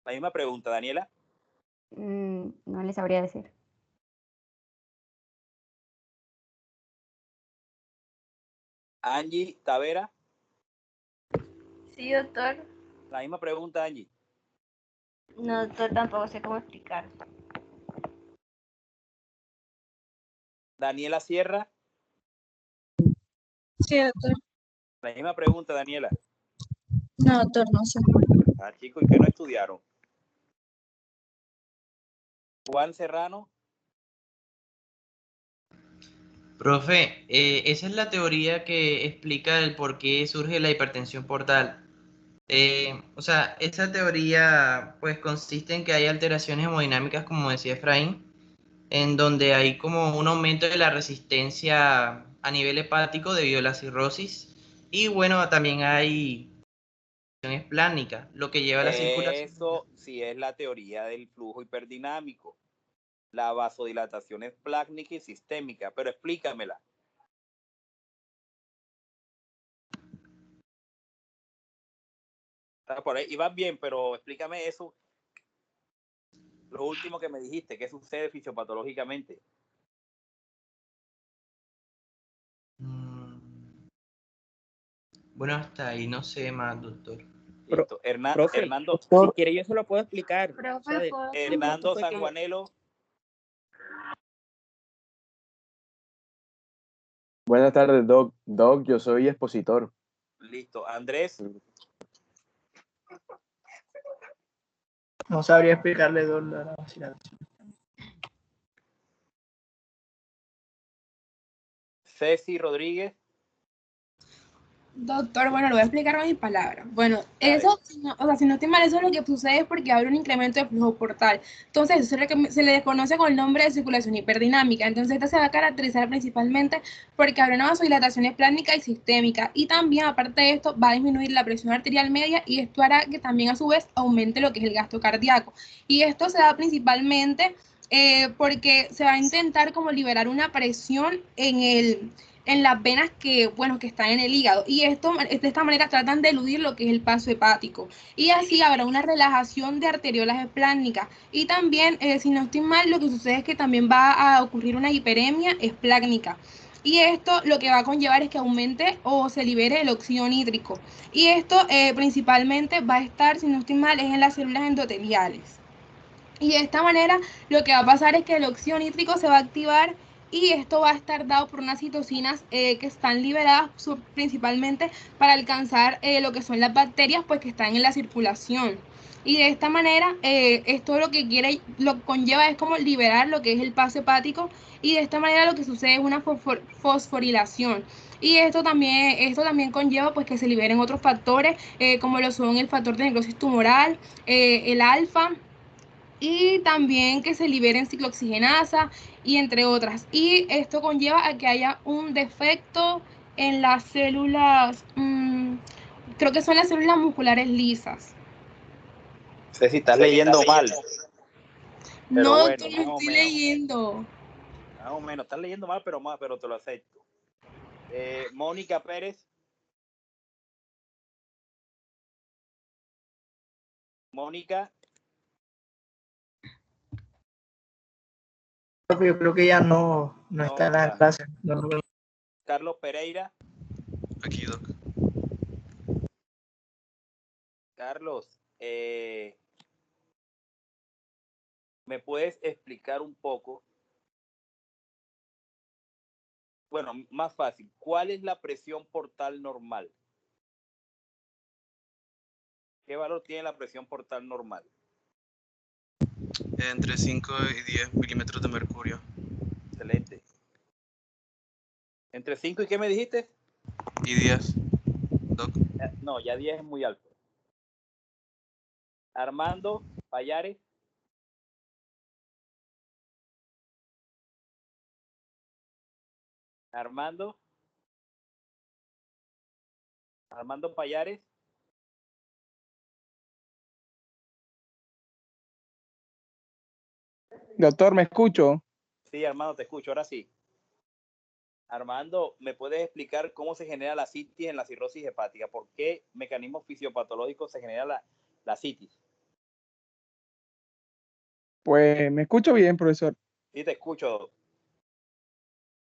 La misma pregunta, Daniela. No le sabría decir. Angie Tavera. Sí, doctor. La misma pregunta, Angie. No, doctor, tampoco sé cómo explicar. Daniela Sierra. Sí, doctor. La misma pregunta, Daniela. No, doctor, no sé. Ah, chicos, ¿y qué no estudiaron? Juan Serrano. Profe, esa es la teoría que explica el por qué surge la hipertensión portal. O sea, esa teoría pues consiste en que hay alteraciones hemodinámicas, como decía Efraín, en donde hay como un aumento de la resistencia a nivel hepático debido a la cirrosis. Y bueno, también hay esplánica, lo que lleva a la circulación. Eso sí es la teoría del flujo hiperdinámico. La vasodilatación es plásmica y sistémica, pero explícamela. Por ahí ibas bien, pero explícame eso. Lo último que me dijiste, ¿qué sucede fisiopatológicamente? Bueno, hasta ahí no sé más, doctor. Listo. Profe, Hernando, si quiere yo se lo puedo explicar. Profe, O sea, Hernando Sanjuanelo. Buenas tardes, Doc. Doc, yo soy expositor. Listo. Andrés. No sabría explicarle la vacilación. Ceci Rodríguez. Doctor, bueno, lo voy a explicar con mis palabras. Bueno, Dale. eso, o sea, si no estoy mal, eso es lo que sucede es porque habrá un incremento de flujo portal. Entonces, eso es lo que se le desconoce con el nombre de circulación hiperdinamica. Entonces, esta se va a caracterizar principalmente porque habrá una vasodilatación esplánica y sistémica. Y también, aparte de esto, va a disminuir la presión arterial media y esto hará que también, a su vez, aumente lo que es el gasto cardíaco. Y esto se da principalmente porque se va a intentar como liberar una presión en las venas que, bueno, que están en el hígado. Y esto, de esta manera tratan de eludir lo que es el paso hepático. Y así habrá una relajación de arteriolas esplánicas. Y también, si no estoy mal, lo que sucede es que también va a ocurrir una hiperemia esplánica. Y esto lo que va a conllevar es que aumente o se libere el óxido nítrico. Y esto principalmente va a estar, si no estoy mal, es en las células endoteliales. Y de esta manera lo que va a pasar es que el óxido nítrico se va a activar y esto va a estar dado por unas citocinas que están liberadas principalmente para alcanzar lo que son las bacterias pues que están en la circulación. Y de esta manera esto lo conlleva es como liberar lo que es el paso hepático y de esta manera lo que sucede es una fosforilación. Y esto también conlleva pues que se liberen otros factores como lo son el factor de necrosis tumoral, el alfa, y también que se liberen ciclooxigenasa y entre otras. Y esto conlleva a que haya un defecto en las células, creo que son las células musculares lisas. Ceci, estás leyendo mal. No, Bueno, doctor, lo estoy leyendo. Más o menos, estás leyendo mal, pero te lo acepto. Mónica Pérez. Mónica. Yo creo que ya no está en la clase. No. Carlos Pereira. Aquí, Doc. Carlos, ¿me puedes explicar un poco? Bueno, más fácil. ¿Cuál es la presión portal normal? ¿Qué valor tiene la presión portal normal? Entre 5 y 10 milímetros de mercurio. Excelente. ¿Entre 5 y qué me dijiste? Y 10, Doc. No, ya 10 es muy alto. Armando Payares. Armando Payares. Doctor, ¿me escucho? Sí, Armando, te escucho, ahora sí. Armando, ¿me puedes explicar cómo se genera la citis en la cirrosis hepática? ¿Por qué mecanismo fisiopatológico se genera la citis? Pues me escucho bien, profesor. Sí, te escucho.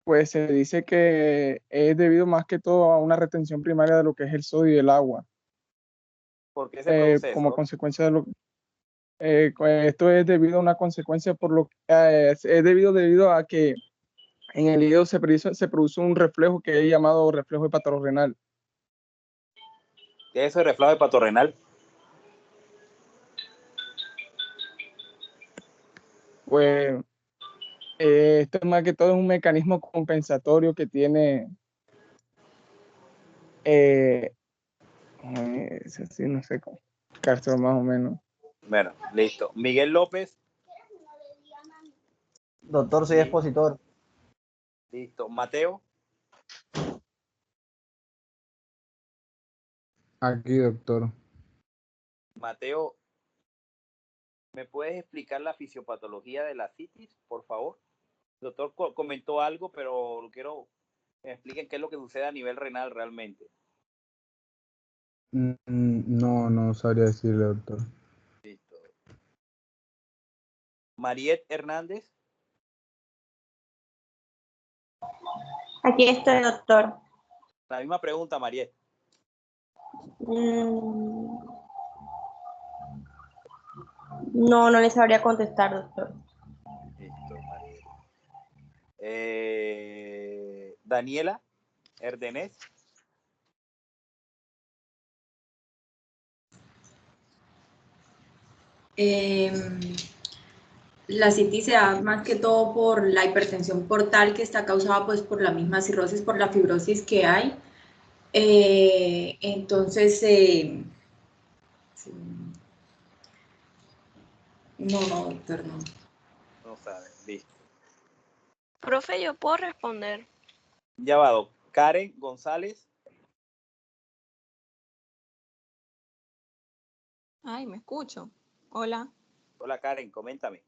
Pues se dice que es debido más que todo a una retención primaria de lo que es el sodio y el agua, ¿Por qué se produce como esto? consecuencia de lo esto es debido a una consecuencia es debido a que en el hígado se produce un reflejo que es llamado reflejo hepatorrenal. ¿Qué es eso de reflejo hepatorrenal? Pues esto más que todo es un mecanismo compensatorio que tiene, es así, no sé cómo explicárselo más o menos. Bueno, listo. Miguel López. Doctor, soy Sí. expositor. Listo. Mateo. Aquí, doctor. Mateo, ¿me puedes explicar la fisiopatología de la ascitis, por favor? El doctor comentó algo, pero quiero que me expliquen qué es lo que sucede a nivel renal realmente. No sabría decirle, doctor. Listo. Mariet Hernández. Aquí estoy, doctor. La misma pregunta, Mariet. No le sabría contestar, doctor. Listo, Mariet. Daniela Erdenés. La citis se da más que todo por la hipertensión portal que está causada pues por la misma cirrosis, por la fibrosis que hay. Entonces, no, doctor, no. No sabe, listo. Profe, ¿yo puedo responder? Ya va, Karen González. Ay, me escucho. Hola. Hola, Karen, coméntame.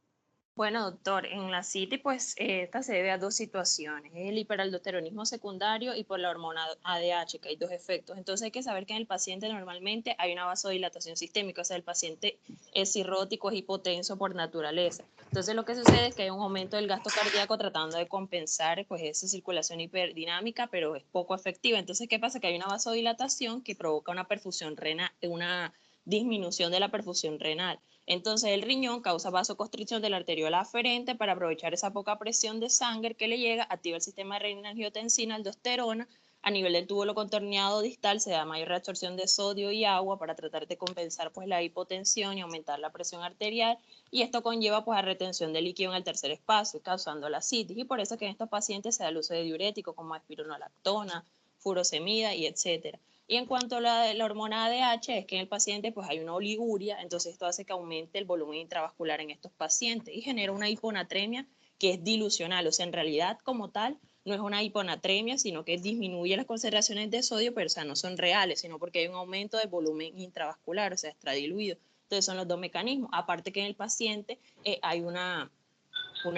Bueno, doctor, en la CITI, pues esta se debe a dos situaciones, el hiperaldosteronismo secundario y por la hormona ADH, que hay dos efectos. Entonces hay que saber que en el paciente normalmente hay una vasodilatación sistémica, o sea, el paciente es cirrótico, es hipotenso por naturaleza. Entonces lo que sucede es que hay un aumento del gasto cardíaco tratando de compensar pues esa circulación hiperdinámica, pero es poco efectiva. Entonces, ¿qué pasa? Que hay una vasodilatación que provoca una perfusión renal, una disminución de la perfusión renal. Entonces el riñón causa vasoconstricción de la arteriola aferente para aprovechar esa poca presión de sangre que le llega, activa el sistema de renina-angiotensina, aldosterona, a nivel del túbulo contorneado distal se da mayor reabsorción de sodio y agua para tratar de compensar pues la hipotensión y aumentar la presión arterial, y esto conlleva pues a retención de líquido en el tercer espacio, causando la ascitis, y por eso que en estos pacientes se da el uso de diuréticos como espironolactona, furosemida y etcétera. Y en cuanto a la hormona ADH, es que en el paciente pues hay una oliguria, entonces esto hace que aumente el volumen intravascular en estos pacientes y genera una hiponatremia que es dilucional, o sea, en realidad como tal no es una hiponatremia, sino que disminuye las concentraciones de sodio, pero o sea, no son reales, sino porque hay un aumento del volumen intravascular, o sea, extradiluido. Entonces son los dos mecanismos. Aparte que en el paciente hay una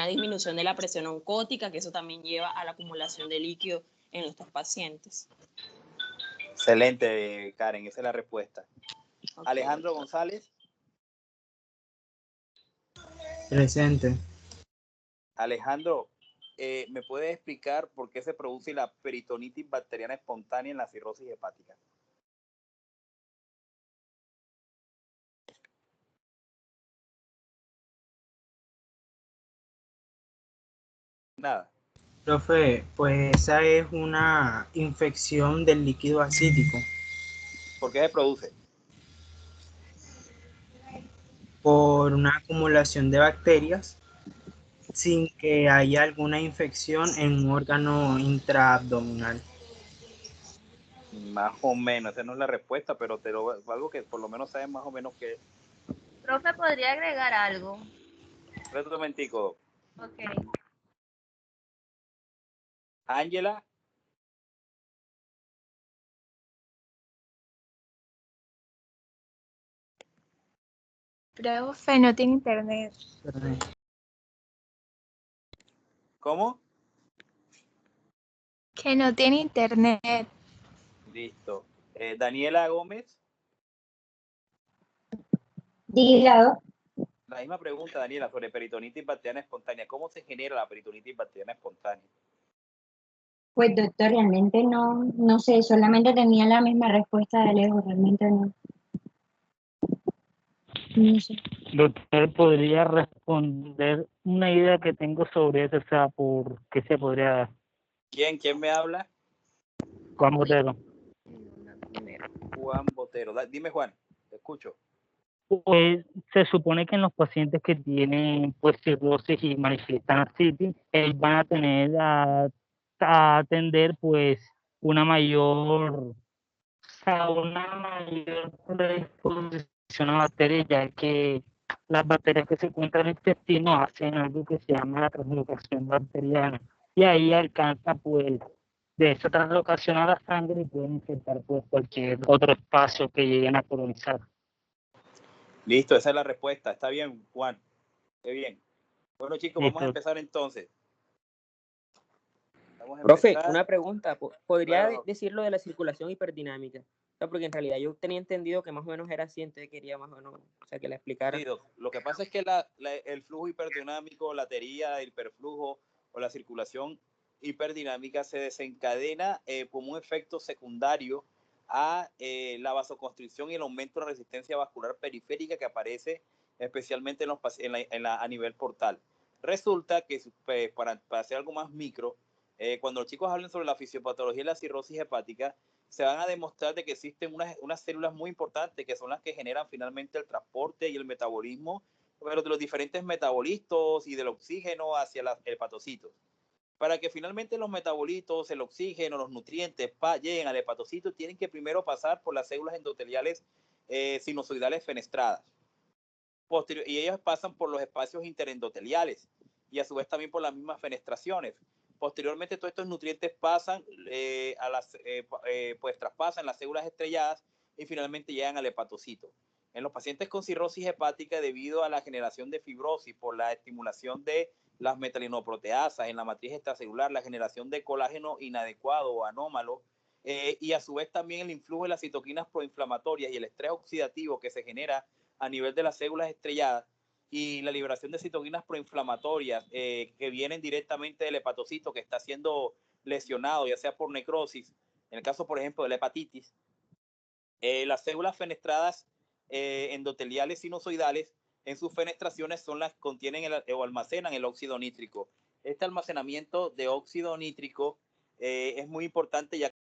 disminución de la presión oncótica, que eso también lleva a la acumulación de líquido en estos pacientes. Excelente, Karen, esa es la respuesta. Okay, Alejandro González. Presente. Alejandro, ¿me puedes explicar por qué se produce la peritonitis bacteriana espontánea en la cirrosis hepática? Nada. Profe, pues esa es una infección del líquido acítico. ¿Por qué se produce? Por una acumulación de bacterias sin que haya alguna infección en un órgano intraabdominal. Más o menos, esa no es la respuesta, pero algo que por lo menos sabes más o menos qué es. Profe, ¿podría agregar algo? Espera un momentico. Ok. Ángela. Profe, no tiene internet. ¿Cómo? Que no tiene internet. Listo. Daniela Gómez. Diga. La misma pregunta, Daniela, sobre peritonitis bacteriana espontánea. ¿Cómo se genera la peritonitis bacteriana espontánea? Pues doctor, realmente no sé, solamente tenía la misma respuesta de Leo, realmente no. No sé. Doctor, ¿podría responder una idea que tengo sobre eso? O sea, ¿por qué se podría dar? ¿Quién me habla? Juan Botero. Juan Botero. Dime, Juan, te escucho. Pues se supone que en los pacientes que tienen pues cirrosis y manifiestan ascitis, van a tener a atender pues una mayor predisposición a bacterias, ya que las bacterias que se encuentran en el intestino hacen algo que se llama la translocación bacteriana, y ahí alcanza pues de esa translocación a la sangre y pueden infectar pues cualquier otro espacio que lleguen a colonizar. Listo, esa es la respuesta. Está bien, Juan. Qué bien. Bueno, chicos, Listo. vamos a empezar entonces. Profe, una pregunta. ¿Podría Claro. decir lo de la circulación hiperdinámica? O sea, porque en realidad yo tenía entendido que más o menos era así, entonces quería más o menos, o sea, que la explicara. Sí, lo que pasa es que el flujo hiperdinámico, la teoría del hiperflujo o la circulación hiperdinámica se desencadena como un efecto secundario a la vasoconstricción y el aumento de la resistencia vascular periférica que aparece especialmente a nivel portal. Resulta que, para hacer algo más micro, cuando los chicos hablen sobre la fisiopatología y la cirrosis hepática, se van a demostrar de que existen unas células muy importantes que son las que generan finalmente el transporte y el metabolismo, pero de los diferentes metabolitos y del oxígeno hacia los hepatocitos. Para que finalmente los metabolitos, el oxígeno, los nutrientes lleguen al hepatocito, tienen que primero pasar por las células endoteliales sinusoidales fenestradas. Y ellas pasan por los espacios interendoteliales y a su vez también por las mismas fenestraciones. Posteriormente, todos estos nutrientes pasan pues traspasan las células estrelladas y finalmente llegan al hepatocito. En los pacientes con cirrosis hepática, debido a la generación de fibrosis por la estimulación de las metalinoproteasas en la matriz extracelular, la generación de colágeno inadecuado o anómalo, y a su vez también el influjo de las citoquinas proinflamatorias y el estrés oxidativo que se genera a nivel de las células estrelladas, y la liberación de citoquinas proinflamatorias que vienen directamente del hepatocito que está siendo lesionado, ya sea por necrosis, en el caso, por ejemplo, de la hepatitis, las células fenestradas endoteliales sinusoidales en sus fenestraciones son las que contienen o almacenan el óxido nítrico. Este almacenamiento de óxido nítrico es muy importante, ya que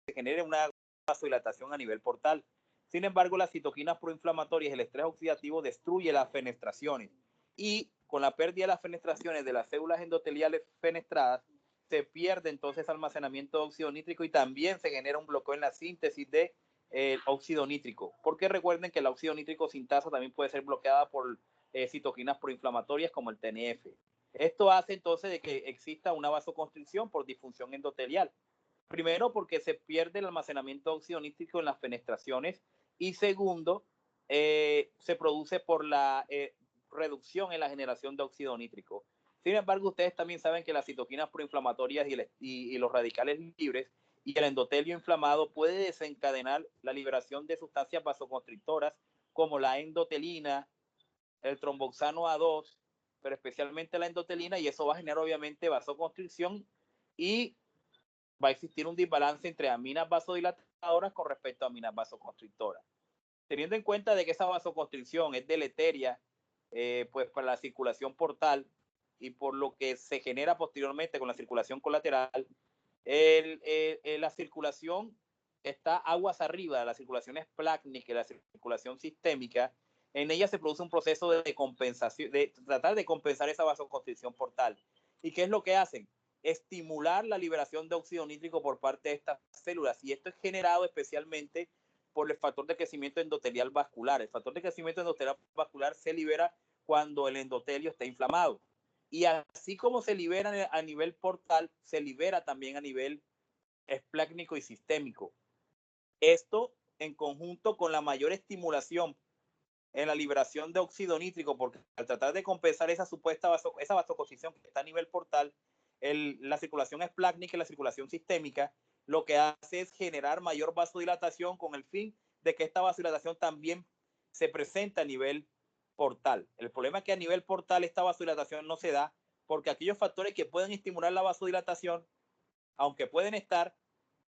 se genera una vasodilatación a nivel portal. Sin embargo, las citoquinas proinflamatorias, el estrés oxidativo destruye las fenestraciones, y con la pérdida de las fenestraciones de las células endoteliales fenestradas se pierde entonces almacenamiento de óxido nítrico y también se genera un bloqueo en la síntesis de óxido nítrico, porque recuerden que el óxido nítrico sintasa también puede ser bloqueada por citoquinas proinflamatorias como el TNF. Esto hace entonces de que exista una vasoconstricción por disfunción endotelial. Primero, porque se pierde el almacenamiento de óxido nítrico en las fenestraciones, y segundo, se produce por la reducción en la generación de óxido nítrico. Sin embargo, ustedes también saben que las citoquinas proinflamatorias y los radicales libres y el endotelio inflamado puede desencadenar la liberación de sustancias vasoconstrictoras como la endotelina, el tromboxano A2, pero especialmente la endotelina, y eso va a generar obviamente vasoconstricción y va a existir un desbalance entre aminas vasodilatadoras con respecto a aminas vasoconstrictoras. Teniendo en cuenta de que esa vasoconstricción es deleteria pues para la circulación portal y por lo que se genera posteriormente con la circulación colateral, la circulación está aguas arriba, la circulación esplácnica, la circulación sistémica. En ella se produce un proceso de compensación, de tratar de compensar esa vasoconstricción portal. ¿Y qué es lo que hacen? Estimular la liberación de óxido nítrico por parte de estas células, y esto es generado especialmente por el factor de crecimiento endotelial vascular. El factor de crecimiento endotelial vascular se libera cuando el endotelio está inflamado, y así como se libera a nivel portal, se libera también a nivel esplácnico y sistémico. Esto en conjunto con la mayor estimulación en la liberación de óxido nítrico, porque al tratar de compensar esa supuesta esa vasoconstricción que está a nivel portal, la circulación esplácnica y la circulación sistémica lo que hace es generar mayor vasodilatación, con el fin de que esta vasodilatación también se presente a nivel portal. El problema es que a nivel portal esta vasodilatación no se da porque aquellos factores que pueden estimular la vasodilatación, aunque pueden estar,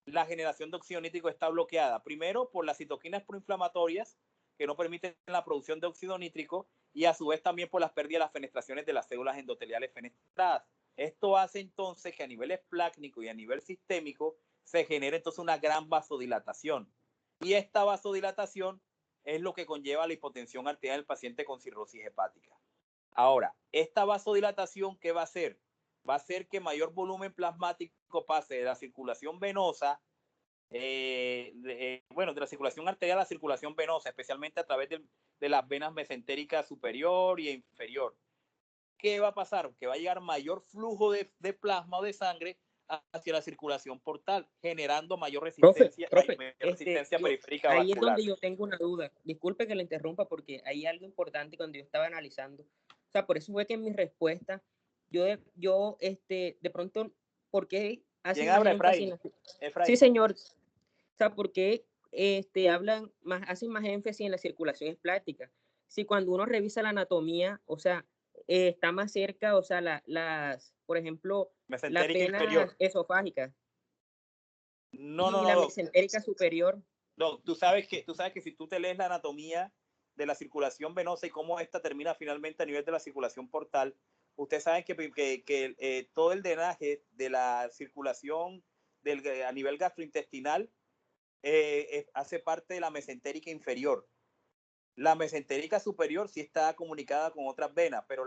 la generación de óxido nítrico está bloqueada. Primero, por las citoquinas proinflamatorias que no permiten la producción de óxido nítrico y a su vez también por las pérdidas de las fenestraciones de las células endoteliales fenestradas. Esto hace entonces que a nivel esplácnico y a nivel sistémico se genere entonces una gran vasodilatación. Y esta vasodilatación es lo que conlleva la hipotensión arterial del paciente con cirrosis hepática. Ahora, esta vasodilatación, ¿qué va a hacer? Va a hacer que mayor volumen plasmático pase de la circulación venosa, de la circulación arterial a la circulación venosa, especialmente a través de las venas mesentéricas superior y inferior. ¿Qué va a pasar? Que va a llegar mayor flujo de plasma o de sangre hacia la circulación portal, generando mayor resistencia, resistencia periférica ahí vascular. es donde yo tengo una duda. Disculpe que le interrumpa porque hay algo importante cuando yo estaba analizando. O sea, por eso fue que en mi respuesta, de pronto, ¿por qué hacen más énfasis? Sí, señor. O sea, ¿por qué hacen más énfasis en la circulación esplácnica? Si cuando uno revisa la anatomía, o sea, está más cerca, o sea, por ejemplo, las venas esofágicas. La mesentérica superior. No, tú sabes que si tú te lees la anatomía de la circulación venosa y cómo esta termina finalmente a nivel de la circulación portal, ustedes saben que todo el drenaje de la circulación a nivel gastrointestinal hace parte de la mesentérica inferior. La mesentérica superior sí está comunicada con otras venas, pero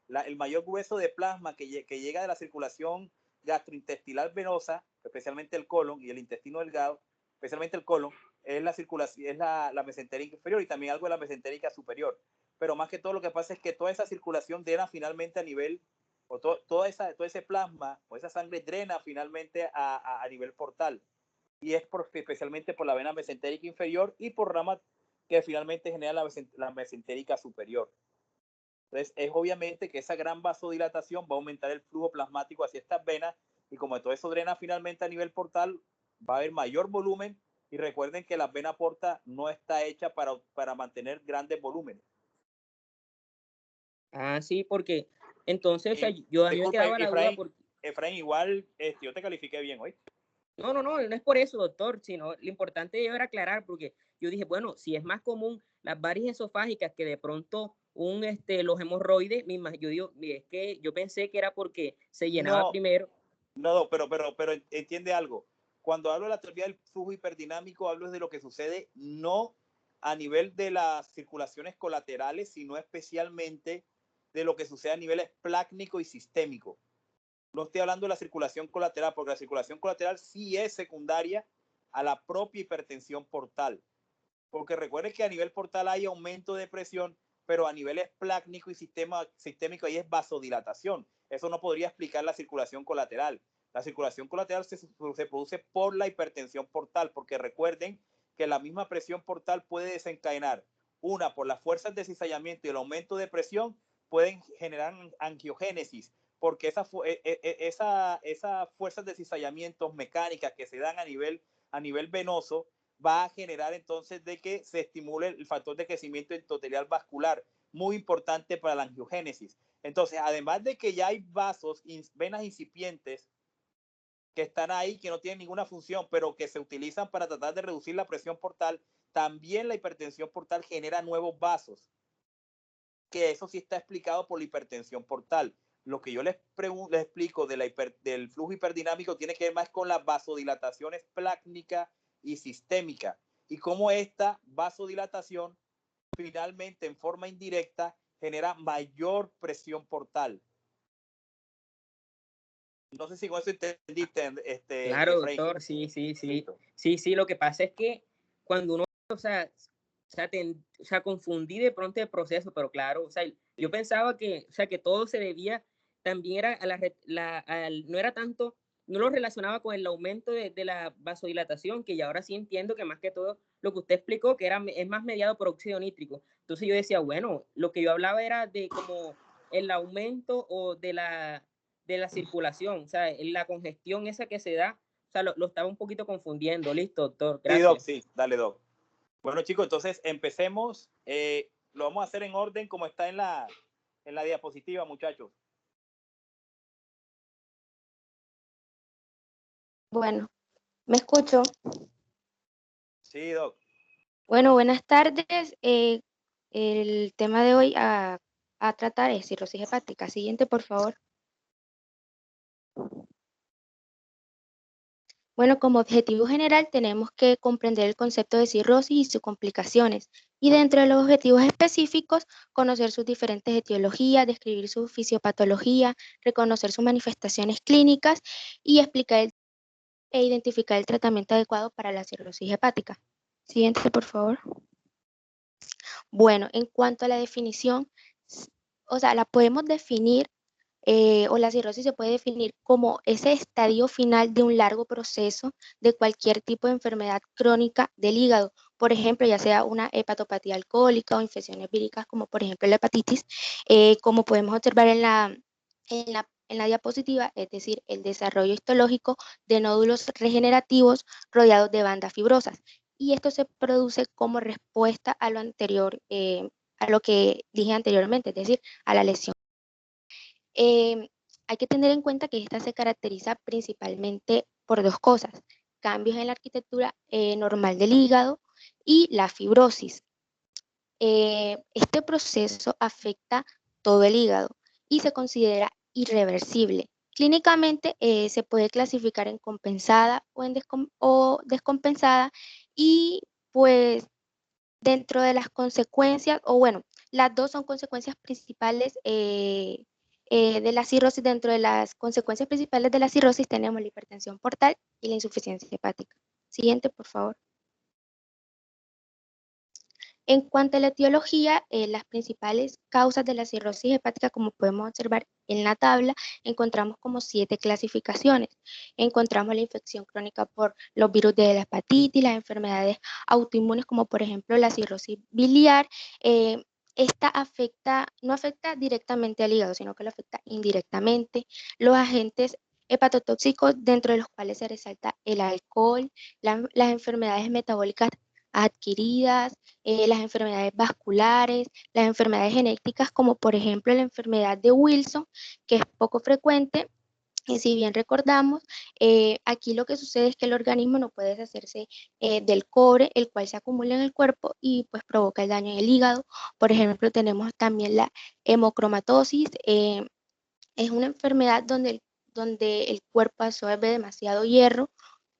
el mayor grueso de plasma que llega de la circulación gastrointestinal venosa, especialmente el colon y el intestino delgado, especialmente el colon, es la mesentérica inferior y también algo de la mesentérica superior. Pero más que todo lo que pasa es que toda esa circulación drena finalmente a nivel, todo ese plasma o esa sangre drena finalmente a nivel portal. Y es especialmente por la vena mesentérica inferior y por ramas que finalmente genera la mesentérica superior. Entonces, es obviamente que esa gran vasodilatación va a aumentar el flujo plasmático hacia estas venas y como todo eso drena finalmente a nivel portal, va a haber mayor volumen y recuerden que la vena porta no está hecha para mantener grandes volúmenes. Ah, sí, porque entonces, o sea, a mí me quedaba la duda porque... Efraín, igual yo te califiqué bien hoy. No es por eso, doctor, sino lo importante era aclarar, porque yo dije, bueno, si es más común las varices esofágicas que de pronto los hemorroides, yo digo, es que yo pensé que era porque se llenaba primero. No, pero entiende algo. Cuando hablo de la teoría del flujo hiperdinámico, hablo de lo que sucede no a nivel de las circulaciones colaterales, sino especialmente de lo que sucede a nivel esplácnico y sistémico. No estoy hablando de la circulación colateral, porque la circulación colateral sí es secundaria a la propia hipertensión portal. Porque recuerden que a nivel portal hay aumento de presión, pero a nivel esplácnico y sistémico ahí es vasodilatación. Eso no podría explicar la circulación colateral. La circulación colateral se produce por la hipertensión portal, porque recuerden que la misma presión portal puede desencadenar, una, por las fuerzas de cizallamiento y el aumento de presión, pueden generar angiogénesis, porque esas fuerzas de cizallamiento mecánicas que se dan a nivel venoso va a generar entonces de que se estimule el factor de crecimiento endotelial vascular, muy importante para la angiogénesis. Entonces, además de que ya hay venas incipientes que están ahí, que no tienen ninguna función, pero que se utilizan para tratar de reducir la presión portal, también la hipertensión portal genera nuevos vasos, que eso sí está explicado por la hipertensión portal. Lo que yo les explico del flujo hiperdinamico tiene que ver más con la vasodilatación esplácnica y sistémica y cómo esta vasodilatación finalmente en forma indirecta genera mayor presión portal. No sé si con eso entendiste. Claro, doctor, sí. Sí, lo que pasa es que cuando uno, confundí de pronto el proceso, pero claro, yo pensaba que todo se debía también no era tanto, no lo relacionaba con el aumento de la vasodilatación, que ya ahora sí entiendo que más que todo lo que usted explicó, que es más mediado por óxido nítrico. Entonces yo decía, bueno, lo que yo hablaba era de como el aumento o de la circulación, o sea, la congestión esa que se da, o sea, lo estaba un poquito confundiendo. Listo, doctor, gracias. Sí, Doc, sí, dale, Doc. Bueno, chicos, entonces empecemos. lo vamos a hacer en orden como está en la diapositiva, muchachos. Bueno, ¿me escucho? Sí, Doc. Bueno, buenas tardes. El tema de hoy a tratar es cirrosis hepática. Siguiente, por favor. Bueno, como objetivo general tenemos que comprender el concepto de cirrosis y sus complicaciones. Y dentro de los objetivos específicos, conocer sus diferentes etiologías, describir su fisiopatología, reconocer sus manifestaciones clínicas y explicar e identificar el tratamiento adecuado para la cirrosis hepática. Siguiente, por favor. Bueno, en cuanto a la definición, o sea, la podemos definir, o la cirrosis se puede definir como ese estadio final de un largo proceso de cualquier tipo de enfermedad crónica del hígado. Por ejemplo, ya sea una hepatopatía alcohólica o infecciones víricas, como por ejemplo la hepatitis, como podemos observar en la diapositiva, es decir, el desarrollo histológico de nódulos regenerativos rodeados de bandas fibrosas. Y esto se produce como respuesta a lo anterior, a lo que dije anteriormente, es decir, a la lesión. Hay que tener en cuenta que esta se caracteriza principalmente por dos cosas: cambios en la arquitectura normal del hígado y la fibrosis. Este proceso afecta todo el hígado y se considera irreversible. Clínicamente se puede clasificar en compensada o descompensada, y pues dentro de las consecuencias, o bueno, las dos son consecuencias principales de la cirrosis. Dentro de las consecuencias principales de la cirrosis tenemos la hipertensión portal y la insuficiencia hepática. Siguiente, por favor. En cuanto a la etiología, las principales causas de la cirrosis hepática, como podemos observar en la tabla, encontramos como 7 clasificaciones. Encontramos la infección crónica por los virus de la hepatitis, las enfermedades autoinmunes, como por ejemplo la cirrosis biliar. Esta no afecta directamente al hígado, sino que lo afecta indirectamente. Los agentes hepatotóxicos, dentro de los cuales se resalta el alcohol, las enfermedades metabólicas adquiridas, las enfermedades vasculares, las enfermedades genéticas, como por ejemplo la enfermedad de Wilson, que es poco frecuente. Y si bien recordamos, aquí lo que sucede es que el organismo no puede deshacerse del cobre, el cual se acumula en el cuerpo y pues provoca el daño en el hígado. Por ejemplo, tenemos también la hemocromatosis. Es una enfermedad donde el cuerpo absorbe demasiado hierro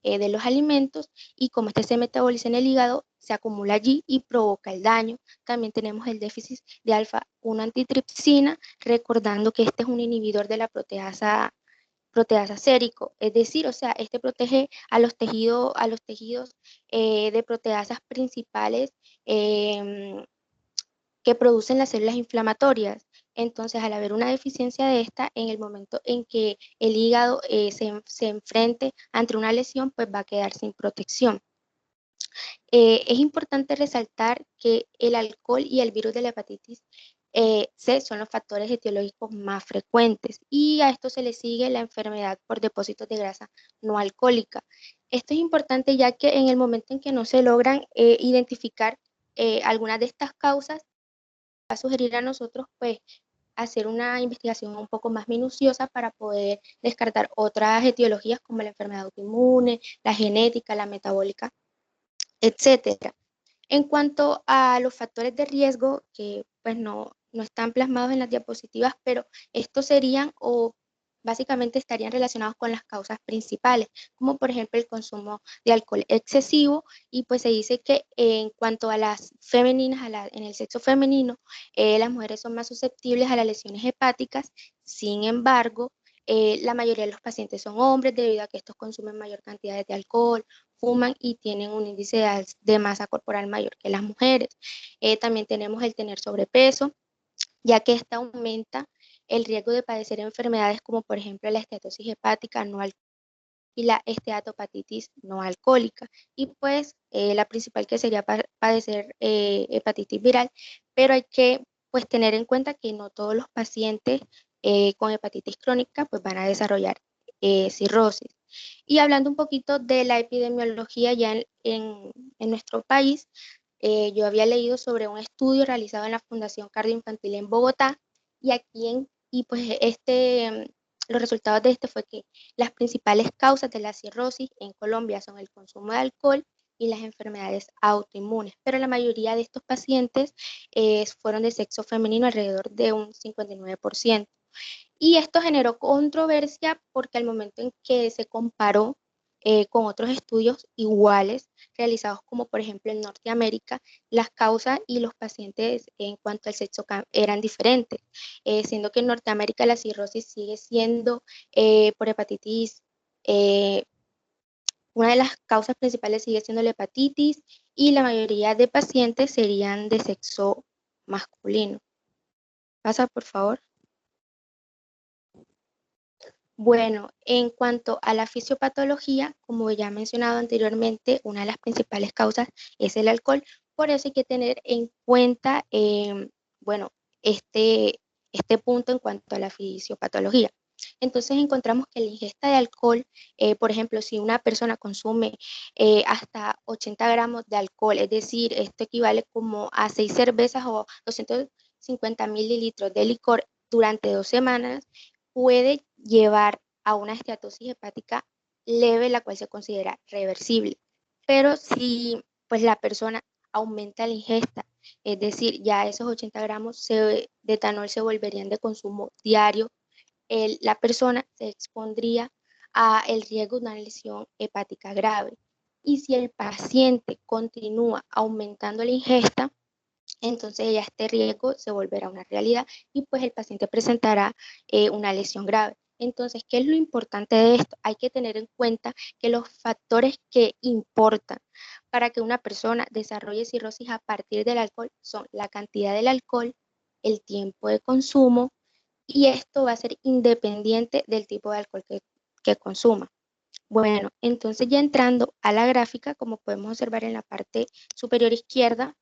de los alimentos, y como este se metaboliza en el hígado, se acumula allí y provoca el daño. También tenemos el déficit de alfa-1 antitripsina, recordando que este es un inhibidor de la proteasa sérico, es decir, o sea, este protege a los tejidos de proteasas principales que producen las células inflamatorias. Entonces, al haber una deficiencia de esta, en el momento en que el hígado se enfrente ante una lesión, pues va a quedar sin protección. Es importante resaltar que el alcohol y el virus de la hepatitis C son los factores etiológicos más frecuentes, y a esto se le sigue la enfermedad por depósitos de grasa no alcohólica. Esto es importante ya que en el momento en que no se logran identificar algunas de estas causas, va a sugerir a nosotros pues hacer una investigación un poco más minuciosa para poder descartar otras etiologías como la enfermedad autoinmune, la genética, la metabólica, etcétera. En cuanto a los factores de riesgo, que pues no están plasmados en las diapositivas, pero estos serían o básicamente estarían relacionados con las causas principales, como por ejemplo el consumo de alcohol excesivo. Y pues se dice que en cuanto a las femeninas, en el sexo femenino, las mujeres son más susceptibles a las lesiones hepáticas. Sin embargo, la mayoría de los pacientes son hombres, debido a que estos consumen mayor cantidad de alcohol, fuman y tienen un índice de masa corporal mayor que las mujeres. También tenemos el tener sobrepeso, ya que esta aumenta el riesgo de padecer enfermedades como por ejemplo la esteatosis hepática no alcohólica y la esteatopatitis no alcohólica. Y pues la principal, que sería padecer hepatitis viral, pero hay que pues tener en cuenta que no todos los pacientes con hepatitis crónica pues van a desarrollar cirrosis. Y hablando un poquito de la epidemiología ya en nuestro país, yo había leído sobre un estudio realizado en la Fundación Cardioinfantil en Bogotá, y pues los resultados de este fue que las principales causas de la cirrosis en Colombia son el consumo de alcohol y las enfermedades autoinmunes, pero la mayoría de estos pacientes fueron de sexo femenino, alrededor de un 59%. Y esto generó controversia porque al momento en que se comparó con otros estudios iguales realizados como por ejemplo en Norteamérica, las causas y los pacientes en cuanto al sexo eran diferentes, siendo que en Norteamérica la cirrosis sigue siendo por hepatitis, una de las causas principales sigue siendo la hepatitis y la mayoría de pacientes serían de sexo masculino. Pasa, por favor. Bueno, en cuanto a la fisiopatología, como ya he mencionado anteriormente, una de las principales causas es el alcohol, por eso hay que tener en cuenta, bueno, este punto en cuanto a la fisiopatología. Entonces encontramos que la ingesta de alcohol, por ejemplo, si una persona consume hasta 80 gramos de alcohol, es decir, esto equivale como a 6 cervezas o 250 mililitros de licor durante 2 semanas, puede llevar a una esteatosis hepática leve, la cual se considera reversible. Pero si pues la persona aumenta la ingesta, es decir, ya esos 80 gramos de etanol se volverían de consumo diario, la persona se expondría a el riesgo de una lesión hepática grave. Y si el paciente continúa aumentando la ingesta, entonces ya este riesgo se volverá una realidad y pues el paciente presentará una lesión grave. Entonces, ¿qué es lo importante de esto? Hay que tener en cuenta que los factores que importan para que una persona desarrolle cirrosis a partir del alcohol son la cantidad del alcohol, el tiempo de consumo, y esto va a ser independiente del tipo de alcohol que consuma. Bueno, entonces ya entrando a la gráfica, como podemos observar en la parte superior izquierda,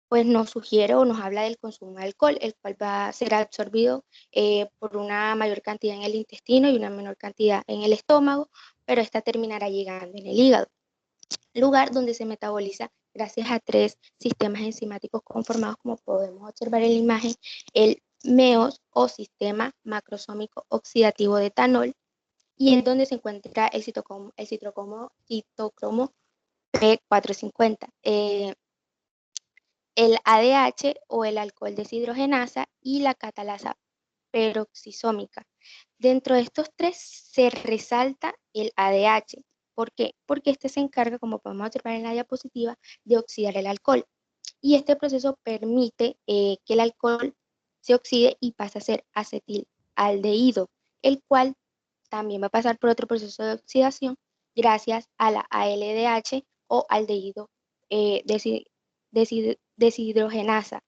pues nos sugiere o nos habla del consumo de alcohol, el cual va a ser absorbido por una mayor cantidad en el intestino y una menor cantidad en el estómago, pero esta terminará llegando en el hígado, lugar donde se metaboliza gracias a 3 sistemas enzimáticos conformados, como podemos observar en la imagen, el MEOS o sistema macrosómico oxidativo de etanol, y en donde se encuentra el citocromo P450. El ADH o el alcohol deshidrogenasa y la catalasa peroxisómica. Dentro de estos 3 se resalta el ADH. ¿Por qué? Porque este se encarga, como podemos observar en la diapositiva, de oxidar el alcohol. Y este proceso permite que el alcohol se oxide y pase a ser acetilaldehído, el cual también va a pasar por otro proceso de oxidación gracias a la ALDH o aldehído deshidrogenasa.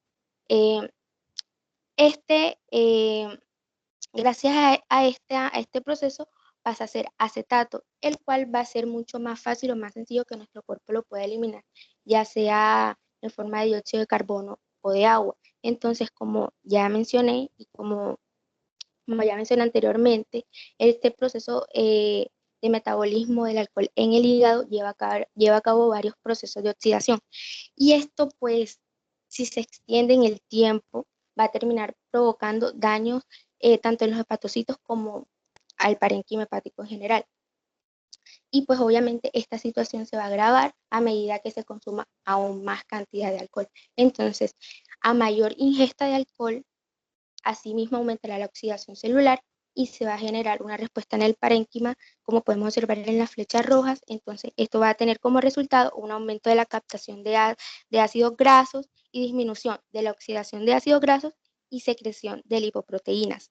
Gracias a este proceso pasa a ser acetato, el cual va a ser mucho más fácil o más sencillo que nuestro cuerpo lo pueda eliminar, ya sea en forma de dióxido de carbono o de agua. Entonces, como ya mencioné y como ya mencioné anteriormente, este proceso de metabolismo del alcohol en el hígado lleva a cabo varios procesos de oxidación. Y esto, pues, si se extiende en el tiempo, va a terminar provocando daños tanto en los hepatocitos como al parénquima hepático en general. Y pues obviamente esta situación se va a agravar a medida que se consuma aún más cantidad de alcohol. Entonces, a mayor ingesta de alcohol, asimismo aumentará la oxidación celular y se va a generar una respuesta en el parénquima, como podemos observar en las flechas rojas. Entonces, esto va a tener como resultado un aumento de la captación de ácidos grasos y disminución de la oxidación de ácidos grasos y secreción de lipoproteínas.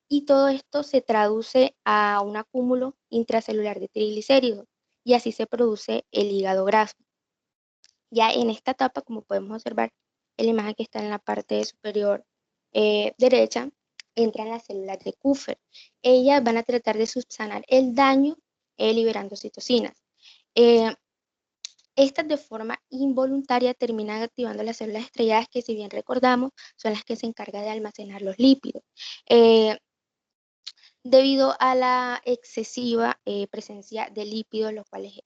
Y todo esto se traduce a un acúmulo intracelular de triglicéridos y así se produce el hígado graso. Ya en esta etapa, como podemos observar en la imagen que está en la parte superior derecha, entran las células de Kupffer. Ellas van a tratar de subsanar el daño liberando citocinas. Estas de forma involuntaria terminan activando las células estrelladas que, si bien recordamos, son las que se encargan de almacenar los lípidos. Debido a la excesiva presencia de lípidos, los cuales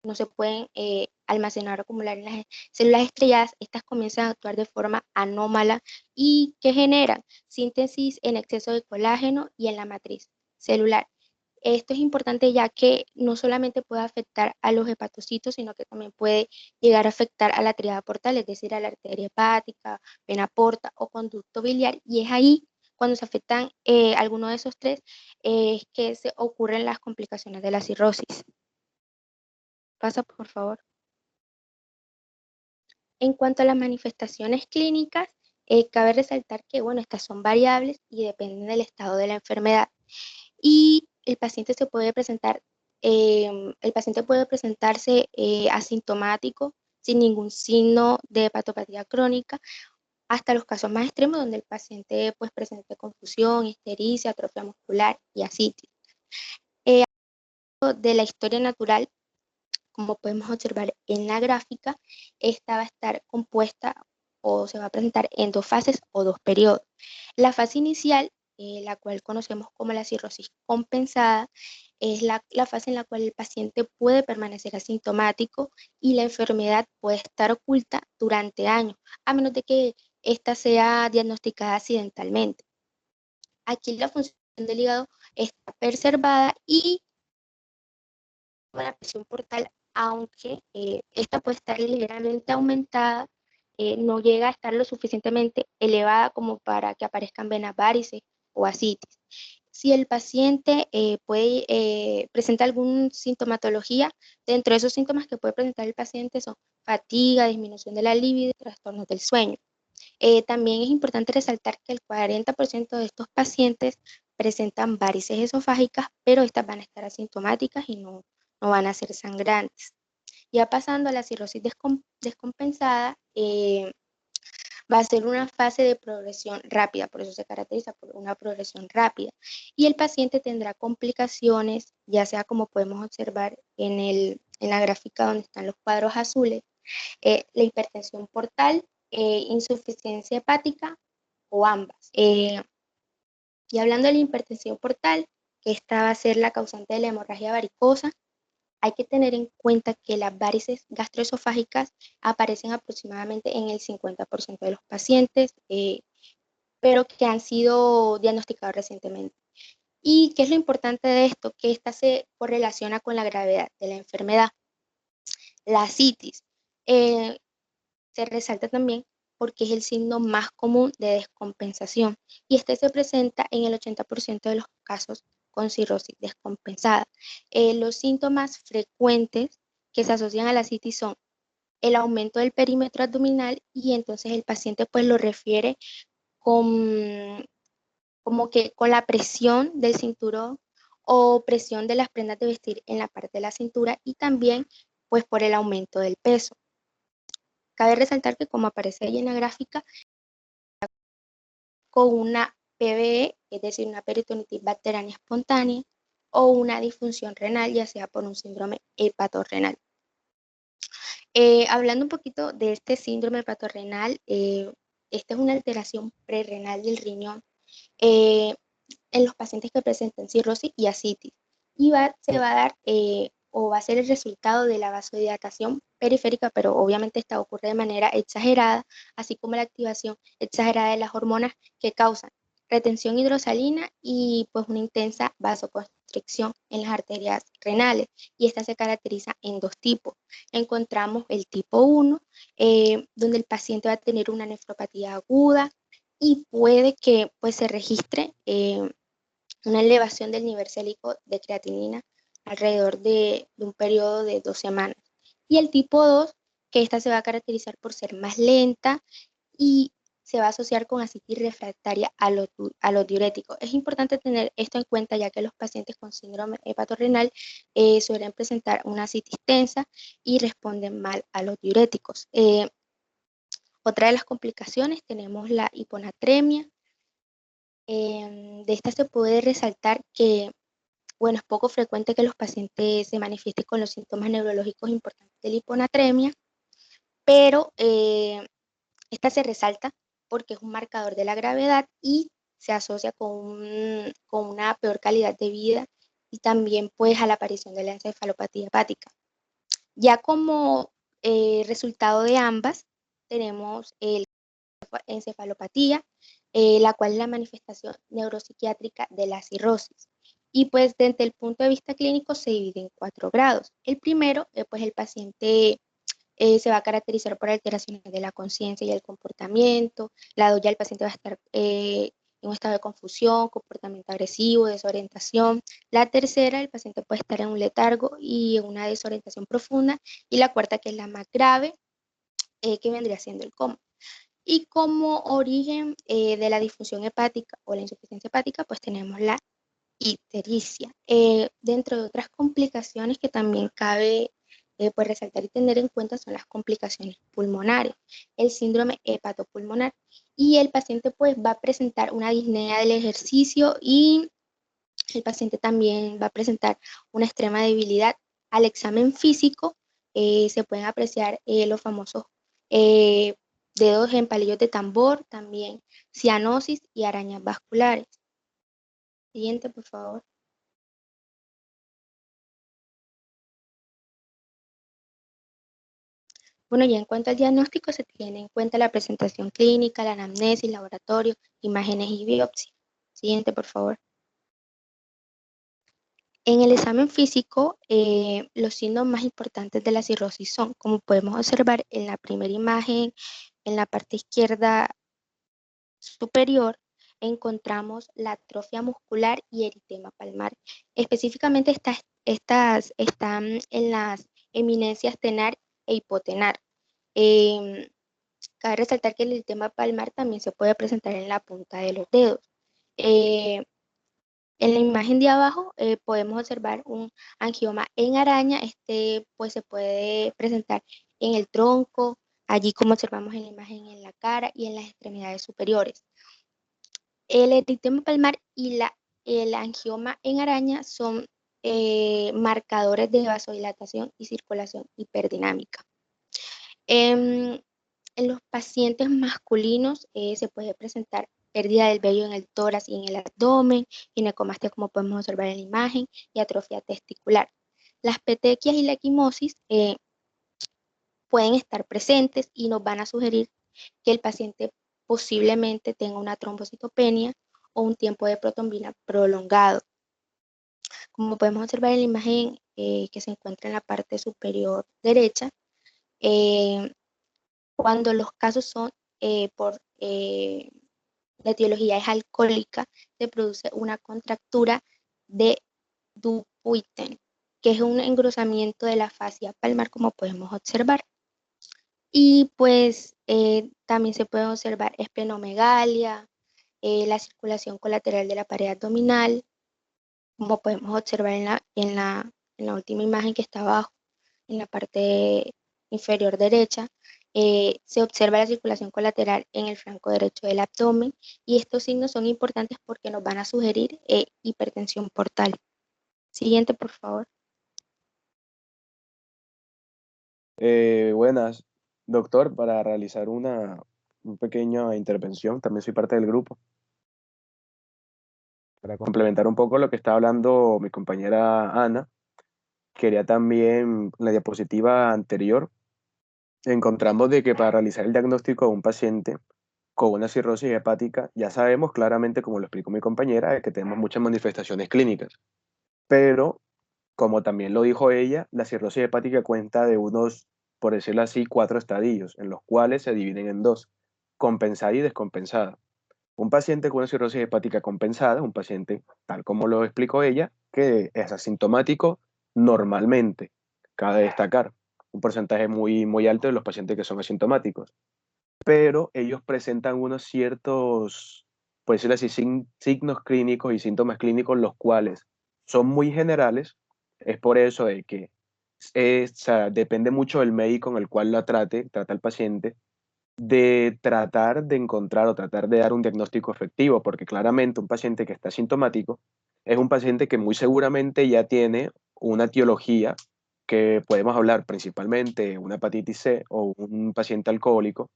no se pueden almacenar o acumular en las células estrelladas, estas comienzan a actuar de forma anómala y que generan síntesis en exceso de colágeno y en la matriz celular. Esto es importante ya que no solamente puede afectar a los hepatocitos, sino que también puede llegar a afectar a la tríada portal, es decir, a la arteria hepática, vena porta o conducto biliar, y es ahí cuando se afectan alguno de esos tres, es que se ocurren las complicaciones de la cirrosis. Pasa, por favor. En cuanto a las manifestaciones clínicas, cabe resaltar que, bueno, estas son variables y dependen del estado de la enfermedad. Y el paciente puede presentarse asintomático, sin ningún signo de hepatopatía crónica, hasta los casos más extremos donde el paciente pues presente confusión, ictericia, atrofia muscular y ascitis. De la historia natural, como podemos observar en la gráfica, esta va a estar compuesta o se va a presentar en dos fases o dos periodos. La fase inicial, la cual conocemos como la cirrosis compensada, es la fase en la cual el paciente puede permanecer asintomático y la enfermedad puede estar oculta durante años, a menos de que ésta sea diagnosticada accidentalmente. Aquí la función del hígado está preservada y la presión portal, aunque esta puede estar ligeramente aumentada, no llega a estar lo suficientemente elevada como para que aparezcan venas varices o ascitis. Si el paciente presenta alguna sintomatología, dentro de esos síntomas que puede presentar el paciente son fatiga, disminución de la libido, trastornos del sueño. También es importante resaltar que el 40% de estos pacientes presentan varices esofágicas, pero estas van a estar asintomáticas y no van a ser sangrantes. Ya pasando a la cirrosis descompensada, va a ser una fase de progresión rápida, por eso se caracteriza por una progresión rápida. Y el paciente tendrá complicaciones, ya sea como podemos observar en la gráfica donde están los cuadros azules, la hipertensión portal, insuficiencia hepática o ambas. Y hablando de la hipertensión portal, que esta va a ser la causante de la hemorragia varicosa, hay que tener en cuenta que las varices gastroesofágicas aparecen aproximadamente en el 50% de los pacientes, pero que han sido diagnosticados recientemente. ¿Y qué es lo importante de esto? Que esta se correlaciona con la gravedad de la enfermedad. La ascitis se resalta también porque es el signo más común de descompensación y este se presenta en el 80% de los casos con cirrosis descompensada. Los síntomas frecuentes que se asocian a la ascitis son el aumento del perímetro abdominal y entonces el paciente pues lo refiere como que con la presión del cinturón o presión de las prendas de vestir en la parte de la cintura y también pues por el aumento del peso. Cabe resaltar que como aparece ahí en la gráfica, con una PBE, es decir, una peritonitis bacteriana espontánea, o una disfunción renal, ya sea por un síndrome hepatorrenal. Hablando un poquito de este síndrome hepatorrenal, esta es una alteración prerrenal del riñón en los pacientes que presentan cirrosis y ascitis, y se va a dar o va a ser el resultado de la vasodilatación periférica, pero obviamente esta ocurre de manera exagerada, así como la activación exagerada de las hormonas que causan retención hidrosalina y pues una intensa vasoconstricción en las arterias renales, y esta se caracteriza en dos tipos. Encontramos el tipo 1, donde el paciente va a tener una nefropatía aguda y puede que pues se registre una elevación del nivel sérico de creatinina alrededor de un periodo de 2 semanas. Y el tipo 2, que esta se va a caracterizar por ser más lenta y se va a asociar con ascitis refractaria a los diuréticos. Es importante tener esto en cuenta ya que los pacientes con síndrome hepatorrenal suelen presentar una ascitis tensa y responden mal a los diuréticos. Otra de las complicaciones tenemos la hiponatremia. De esta se puede resaltar que, bueno, es poco frecuente que los pacientes se manifiesten con los síntomas neurológicos importantes de la hiponatremia, pero esta se resalta porque es un marcador de la gravedad y se asocia con una peor calidad de vida y también pues a la aparición de la encefalopatía hepática. Ya como resultado de ambas, tenemos el encefalopatía, la cual es la manifestación neuropsiquiátrica de la cirrosis. Y pues desde el punto de vista clínico se divide en 4 grados. El primero, pues el paciente se va a caracterizar por alteraciones de la conciencia y el comportamiento. La 2 ya el paciente va a estar en un estado de confusión, comportamiento agresivo, desorientación. La tercera, el paciente puede estar en un letargo y en una desorientación profunda. Y la cuarta, que es la más grave, que vendría siendo el coma. Y como origen de la disfunción hepática o la insuficiencia hepática, pues tenemos la ictericia. Dentro de otras complicaciones que también cabe pues resaltar y tener en cuenta son las complicaciones pulmonares, el síndrome hepatopulmonar. Y el paciente pues va a presentar una disnea del ejercicio y el paciente también va a presentar una extrema debilidad. Al examen físico se pueden apreciar los famosos eh, dedos en palillos de tambor, también cianosis y arañas vasculares. Siguiente, por favor. Bueno, ya en cuanto al diagnóstico, se tiene en cuenta la presentación clínica, la anamnesis, laboratorio, imágenes y biopsia. Siguiente, por favor. En el examen físico, los signos más importantes de la cirrosis son, como podemos observar en la primera imagen, en la parte izquierda superior, encontramos la atrofia muscular y eritema palmar. Específicamente estas están en las eminencias tenar e hipotenar. Cabe resaltar que el eritema palmar también se puede presentar en la punta de los dedos. En la imagen de abajo podemos observar un angioma en araña. Este pues se puede presentar en el tronco, allí como observamos en la imagen en la cara y en las extremidades superiores. El eritema palmar y el angioma en araña son marcadores de vasodilatación y circulación hiperdinámica. En los pacientes masculinos se puede presentar pérdida del vello en el tórax y en el abdomen, ginecomastia como podemos observar en la imagen, y atrofia testicular. Las petequias y la equimosis pueden estar presentes y nos van a sugerir que el paciente posiblemente tenga una trombocitopenia o un tiempo de protrombina prolongado. Como podemos observar en la imagen que se encuentra en la parte superior derecha, cuando los casos son por la etiología es alcohólica, se produce una contractura de Dupuytren, que es un engrosamiento de la fascia palmar, como podemos observar. Y pues también se puede observar esplenomegalia, la circulación colateral de la pared abdominal, como podemos observar en la última imagen que está abajo, en la parte inferior derecha. Se observa la circulación colateral en el flanco derecho del abdomen y estos signos son importantes porque nos van a sugerir hipertensión portal. Siguiente, por favor. Buenas, doctor, para realizar una pequeña intervención, también soy parte del grupo. Para complementar un poco lo que está hablando mi compañera Ana, quería también, en la diapositiva anterior, encontramos de que para realizar el diagnóstico de un paciente con una cirrosis hepática, ya sabemos claramente, como lo explicó mi compañera, que tenemos muchas manifestaciones clínicas. Pero, como también lo dijo ella, la cirrosis hepática cuenta de unos, por decirlo así, 4 estadios, en los cuales se dividen en 2, compensada y descompensada. Un paciente con una cirrosis hepática compensada es un paciente, tal como lo explicó ella, que es asintomático normalmente. Cabe destacar un porcentaje muy alto de los pacientes que son asintomáticos, pero ellos presentan unos ciertos, por decirlo así, signos clínicos y síntomas clínicos, los cuales son muy generales. Es por eso de que o sea, depende mucho del médico en el cual trata al paciente, de tratar de encontrar o tratar de dar un diagnóstico efectivo, porque claramente un paciente que está sintomático es un paciente que muy seguramente ya tiene una etiología, que podemos hablar principalmente una hepatitis C o un paciente alcohólico,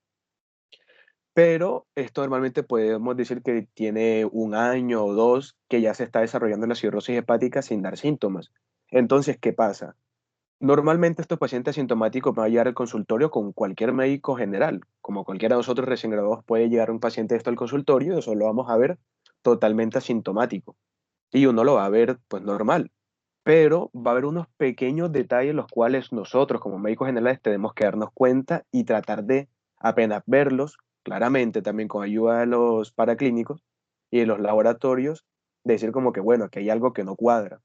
pero esto normalmente podemos decir que tiene 1 año o 2 que ya se está desarrollando la cirrosis hepática sin dar síntomas. Entonces, ¿qué pasa? Normalmente estos pacientes asintomáticos van a llegar al consultorio con cualquier médico general. Como cualquiera de nosotros recién graduados puede llegar un paciente de esto al consultorio, y eso lo vamos a ver totalmente asintomático. Y uno lo va a ver pues normal. Pero va a haber unos pequeños detalles los cuales nosotros como médicos generales tenemos que darnos cuenta y tratar de apenas verlos claramente también con ayuda de los paraclínicos y de los laboratorios, decir como que bueno, que hay algo que no cuadra.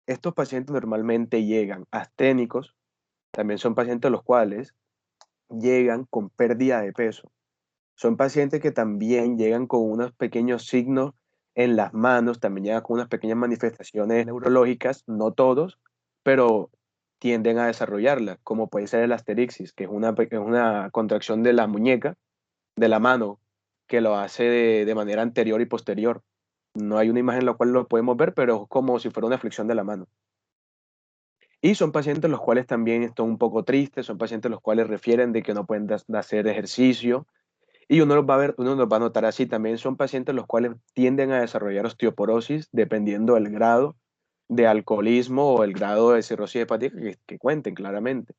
Estos pacientes normalmente llegan asténicos, también son pacientes los cuales llegan con pérdida de peso. Son pacientes que también llegan con unos pequeños signos en las manos, también llegan con unas pequeñas manifestaciones neurológicas, no todos, pero tienden a desarrollarlas, como puede ser el asterixis, que es una contracción de la muñeca, de la mano, que lo hace de manera anterior y posterior. No hay una imagen en la cual lo podemos ver, pero es como si fuera una flexión de la mano. Y son pacientes los cuales también están un poco tristes, son pacientes los cuales refieren de que no pueden hacer ejercicio, y uno los va a ver, uno los va a notar así. También son pacientes los cuales tienden a desarrollar osteoporosis dependiendo del grado de alcoholismo o el grado de cirrosis hepática que cuenten claramente.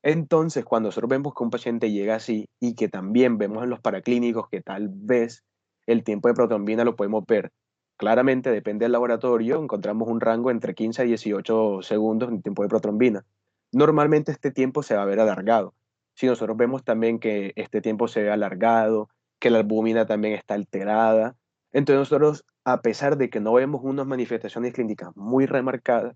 Entonces, cuando nosotros vemos que un paciente llega así y que también vemos en los paraclínicos que tal vez el tiempo de protrombina lo podemos ver claramente, depende del laboratorio, encontramos un rango entre 15 a 18 segundos en tiempo de protrombina. Normalmente este tiempo se va a ver alargado. Si nosotros vemos también que este tiempo se ve alargado, que la albúmina también está alterada, entonces nosotros, a pesar de que no vemos unas manifestaciones clínicas muy remarcadas,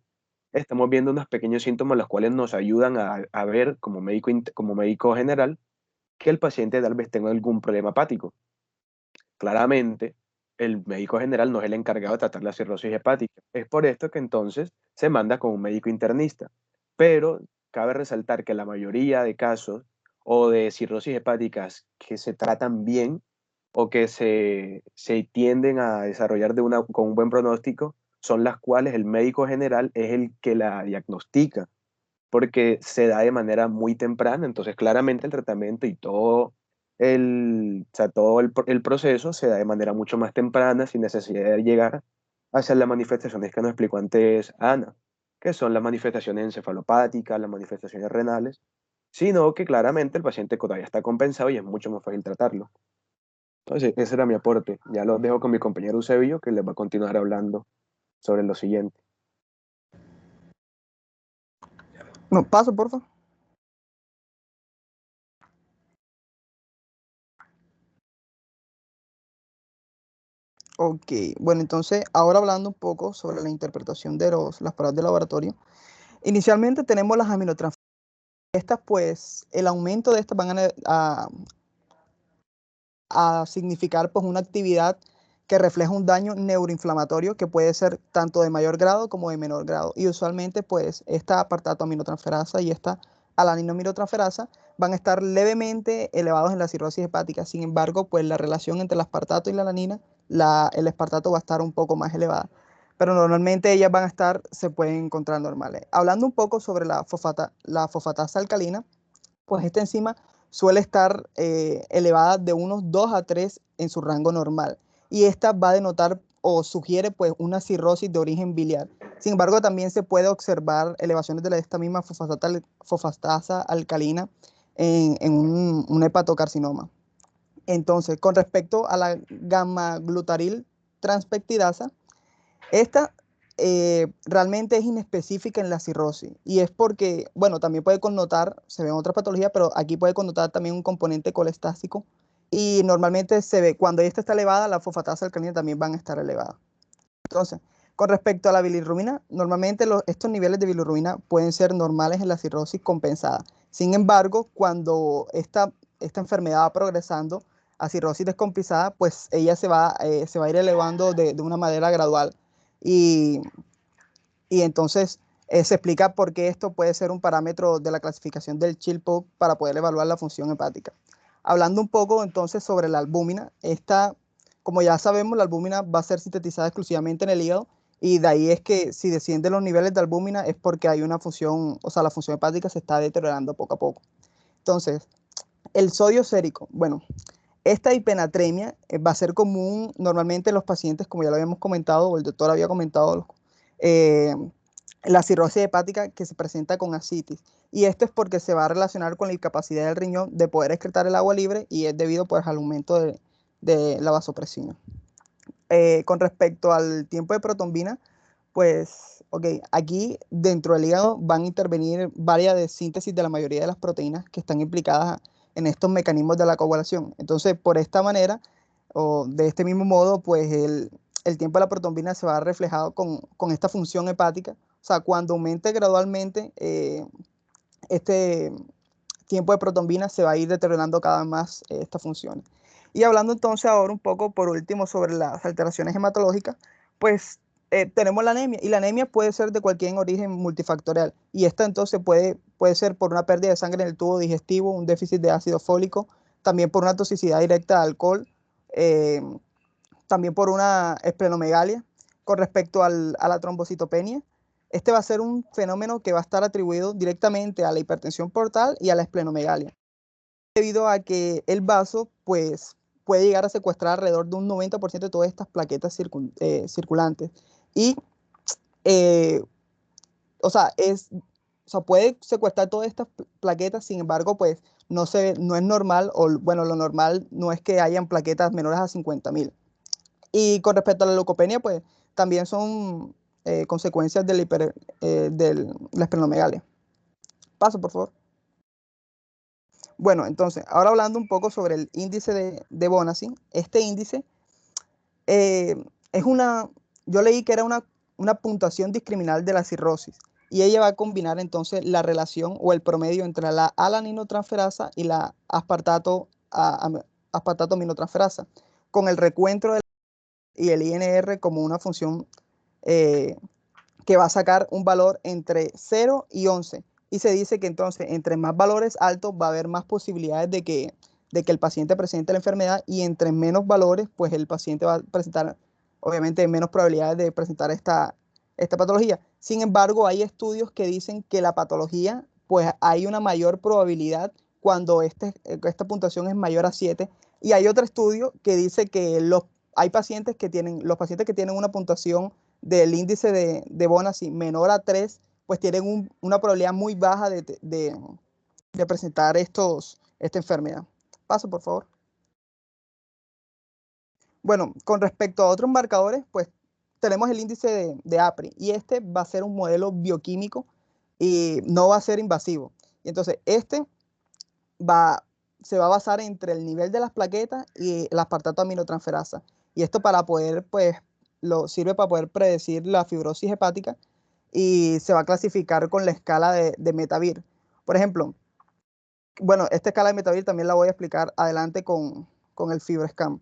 estamos viendo unos pequeños síntomas los cuales nos ayudan a ver como médico general que el paciente tal vez tenga algún problema hepático. Claramente, el médico general no es el encargado de tratar la cirrosis hepática. Es por esto que entonces se manda con un médico internista. Pero cabe resaltar que la mayoría de casos o de cirrosis hepáticas que se tratan bien o que se tienden a desarrollar con un buen pronóstico son las cuales el médico general es el que la diagnostica, porque se da de manera muy temprana. Entonces claramente el tratamiento y todo el proceso se da de manera mucho más temprana, sin necesidad de llegar hacia las manifestaciones que nos explicó antes Ana, que son las manifestaciones encefalopáticas, las manifestaciones renales, sino que claramente el paciente todavía está compensado y es mucho más fácil tratarlo. Entonces, ese era mi aporte. Ya lo dejo con mi compañero Eusebio, que les va a continuar hablando sobre lo siguiente. No, paso, por favor. Ok, bueno, entonces ahora hablando un poco sobre la interpretación de las pruebas de laboratorio. Inicialmente tenemos las aminotransferadas. Estas, pues, el aumento de estas van a significar pues una actividad que refleja un daño neuroinflamatorio que puede ser tanto de mayor grado como de menor grado. Y usualmente pues esta apartato aminotransferasa y esta alaninoaminotransferasa van a estar levemente elevados en la cirrosis hepática. Sin embargo, pues la relación entre el aspartato y la alanina, el aspartato va a estar un poco más elevada. Pero normalmente ellas van a estar, se pueden encontrar normales. Hablando un poco sobre la fosfatasa alcalina, pues esta enzima suele estar elevada de unos 2 a 3 en su rango normal. Y esta va a denotar o sugiere pues una cirrosis de origen biliar. Sin embargo, también se puede observar elevaciones de esta misma fosfatasa alcalina en un hepatocarcinoma. Entonces, con respecto a la gamma-glutaril transpeptidasa, esta realmente es inespecífica en la cirrosis y es porque, bueno, también puede connotar, se ve en otras patologías, pero aquí puede connotar también un componente colestásico y normalmente se ve, cuando esta está elevada, la fosfatasa alcalina también van a estar elevadas. Entonces, con respecto a la bilirrubina, normalmente estos niveles de bilirrubina pueden ser normales en la cirrosis compensada. Sin embargo, cuando esta enfermedad va progresando a cirrosis descompensada, pues ella se va a ir elevando de una manera gradual. Y entonces se explica por qué esto puede ser un parámetro de la clasificación del Chill-Pugh para poder evaluar la función hepática. Hablando un poco entonces sobre la albúmina, como ya sabemos, la albúmina va a ser sintetizada exclusivamente en el hígado y de ahí es que si descienden los niveles de albúmina es porque hay una función, o sea, la función hepática se está deteriorando poco a poco. Entonces, el sodio sérico, bueno, esta hipenatremia va a ser común normalmente en los pacientes, como ya lo habíamos comentado, o el doctor había comentado, la cirrosis hepática que se presenta con ascitis. Y esto es porque se va a relacionar con la incapacidad del riñón de poder excretar el agua libre y es debido pues, al aumento de la vasopresina. Con respecto al tiempo de protombina, pues, ok, aquí dentro del hígado van a intervenir varias de síntesis de la mayoría de las proteínas que están implicadas en estos mecanismos de la coagulación. Entonces, por esta manera, o de este mismo modo, pues el tiempo de la protombina se va a reflejado con esta función hepática. O sea, cuando aumente gradualmente este tiempo de protombina, se va a ir deteriorando cada vez más estas funciones. Y hablando entonces ahora un poco, por último, sobre las alteraciones hematológicas, pues tenemos la anemia, y la anemia puede ser de cualquier origen multifactorial, y esta entonces puede ser por una pérdida de sangre en el tubo digestivo, un déficit de ácido fólico, también por una toxicidad directa de alcohol, también por una esplenomegalia. Con respecto a la trombocitopenia, este va a ser un fenómeno que va a estar atribuido directamente a la hipertensión portal y a la esplenomegalia, debido a que el vaso pues, puede llegar a secuestrar alrededor de un 90% de todas estas plaquetas circulantes. Y, o sea, puede secuestrar todas estas plaquetas, sin embargo, pues no es normal, o bueno, lo normal no es que hayan plaquetas menores a 50.000. Y con respecto a la leucopenia, pues también son consecuencias de la esplenomegalia. Paso, por favor. Bueno, entonces, ahora hablando un poco sobre el índice de Bonacy, este índice yo leí que era una puntuación discriminal de la cirrosis, y ella va a combinar entonces la relación o el promedio entre la alaninotransferasa y la aspartato aminotransferasa, con el recuento y el INR como una función que va a sacar un valor entre 0 y 11. Y se dice que entonces entre más valores altos va a haber más posibilidades de que el paciente presente la enfermedad, y entre menos valores, pues el paciente va a presentar, obviamente, menos probabilidades de presentar esta patología. Sin embargo, hay estudios que dicen que la patología, pues hay una mayor probabilidad cuando esta puntuación es mayor a 7. Y hay otro estudio que dice que los pacientes que tienen una puntuación del índice de Bonacy menor a 3, pues tienen una probabilidad muy baja de presentar esta enfermedad. Paso, por favor. Bueno, con respecto a otros marcadores, pues tenemos el índice de APRI, y este va a ser un modelo bioquímico y no va a ser invasivo. Y entonces este se va a basar entre el nivel de las plaquetas y el aspartato aminotransferasa. Y esto sirve para poder predecir la fibrosis hepática, y se va a clasificar con la escala de Metavir. Por ejemplo, bueno, esta escala de Metavir también la voy a explicar adelante con el FibroScan.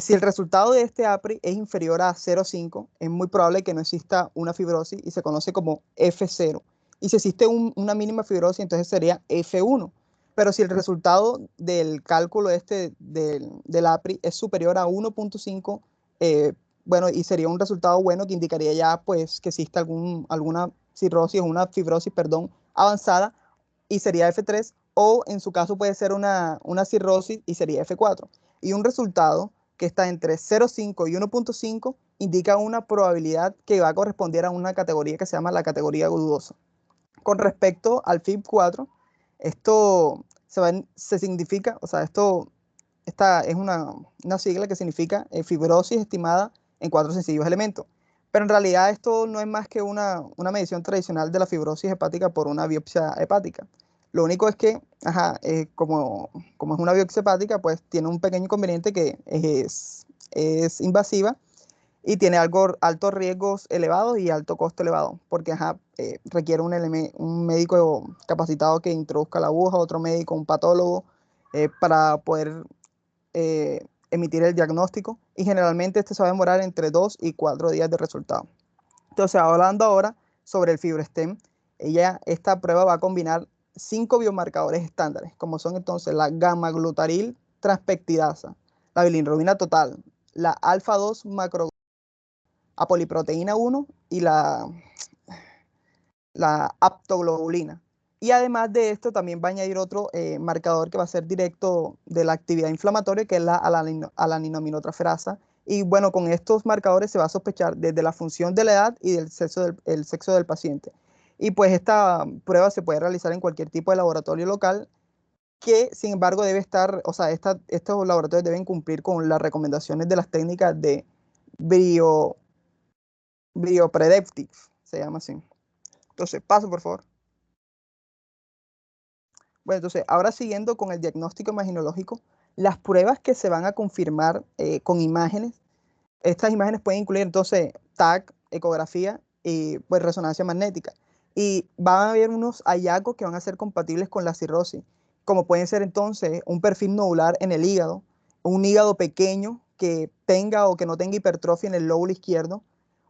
Si el resultado de este APRI es inferior a 0,5, es muy probable que no exista una fibrosis, y se conoce como F0. Y si existe una mínima fibrosis, entonces sería F1. Pero si el resultado del cálculo del APRI es superior a 1.5, bueno, y sería un resultado bueno que indicaría ya pues que existe alguna cirrosis o una fibrosis, perdón, avanzada, y sería F3, o en su caso puede ser una cirrosis y sería F4. Y un resultado que está entre 0,5 y 1.5 indica una probabilidad que va a corresponder a una categoría que se llama la categoría dudosa. Con respecto al FIB4, esto se significa, o sea, esta es una sigla que significa fibrosis estimada en 4 sencillos elementos. Pero en realidad esto no es más que una medición tradicional de la fibrosis hepática por una biopsia hepática. Lo único es que, como es una biopsia hepática, pues tiene un pequeño inconveniente, que es invasiva y tiene altos riesgos elevados y alto costo elevado, porque requiere un médico capacitado que introduzca la aguja, otro médico, un patólogo, para poder emitir el diagnóstico, y generalmente este se va a demorar entre 2 y 4 días de resultado. Entonces, hablando ahora sobre el FibroStem, esta prueba va a combinar 5 biomarcadores estándares, como son entonces la gamma-glutaril transpeptidasa, la bilirrubina total, la alfa-2 macro, apoliproteína 1 y la aptoglobulina. Y además de esto, también va a añadir otro marcador que va a ser directo de la actividad inflamatoria, que es la alaninoaminotransferasa, Y bueno, con estos marcadores se va a sospechar desde la función de la edad y del el sexo del paciente. Y pues esta prueba se puede realizar en cualquier tipo de laboratorio local, que sin embargo debe estar, o sea, estos laboratorios deben cumplir con las recomendaciones de las técnicas de Biopredictive, se llama así. Entonces, paso por favor. Bueno, entonces, ahora siguiendo con el diagnóstico imaginológico, las pruebas que se van a confirmar con imágenes, estas imágenes pueden incluir entonces TAC, ecografía y pues resonancia magnética. Y van a haber unos hallazgos que van a ser compatibles con la cirrosis, como pueden ser entonces un perfil nodular en el hígado, un hígado pequeño que tenga o que no tenga hipertrofia en el lóbulo izquierdo,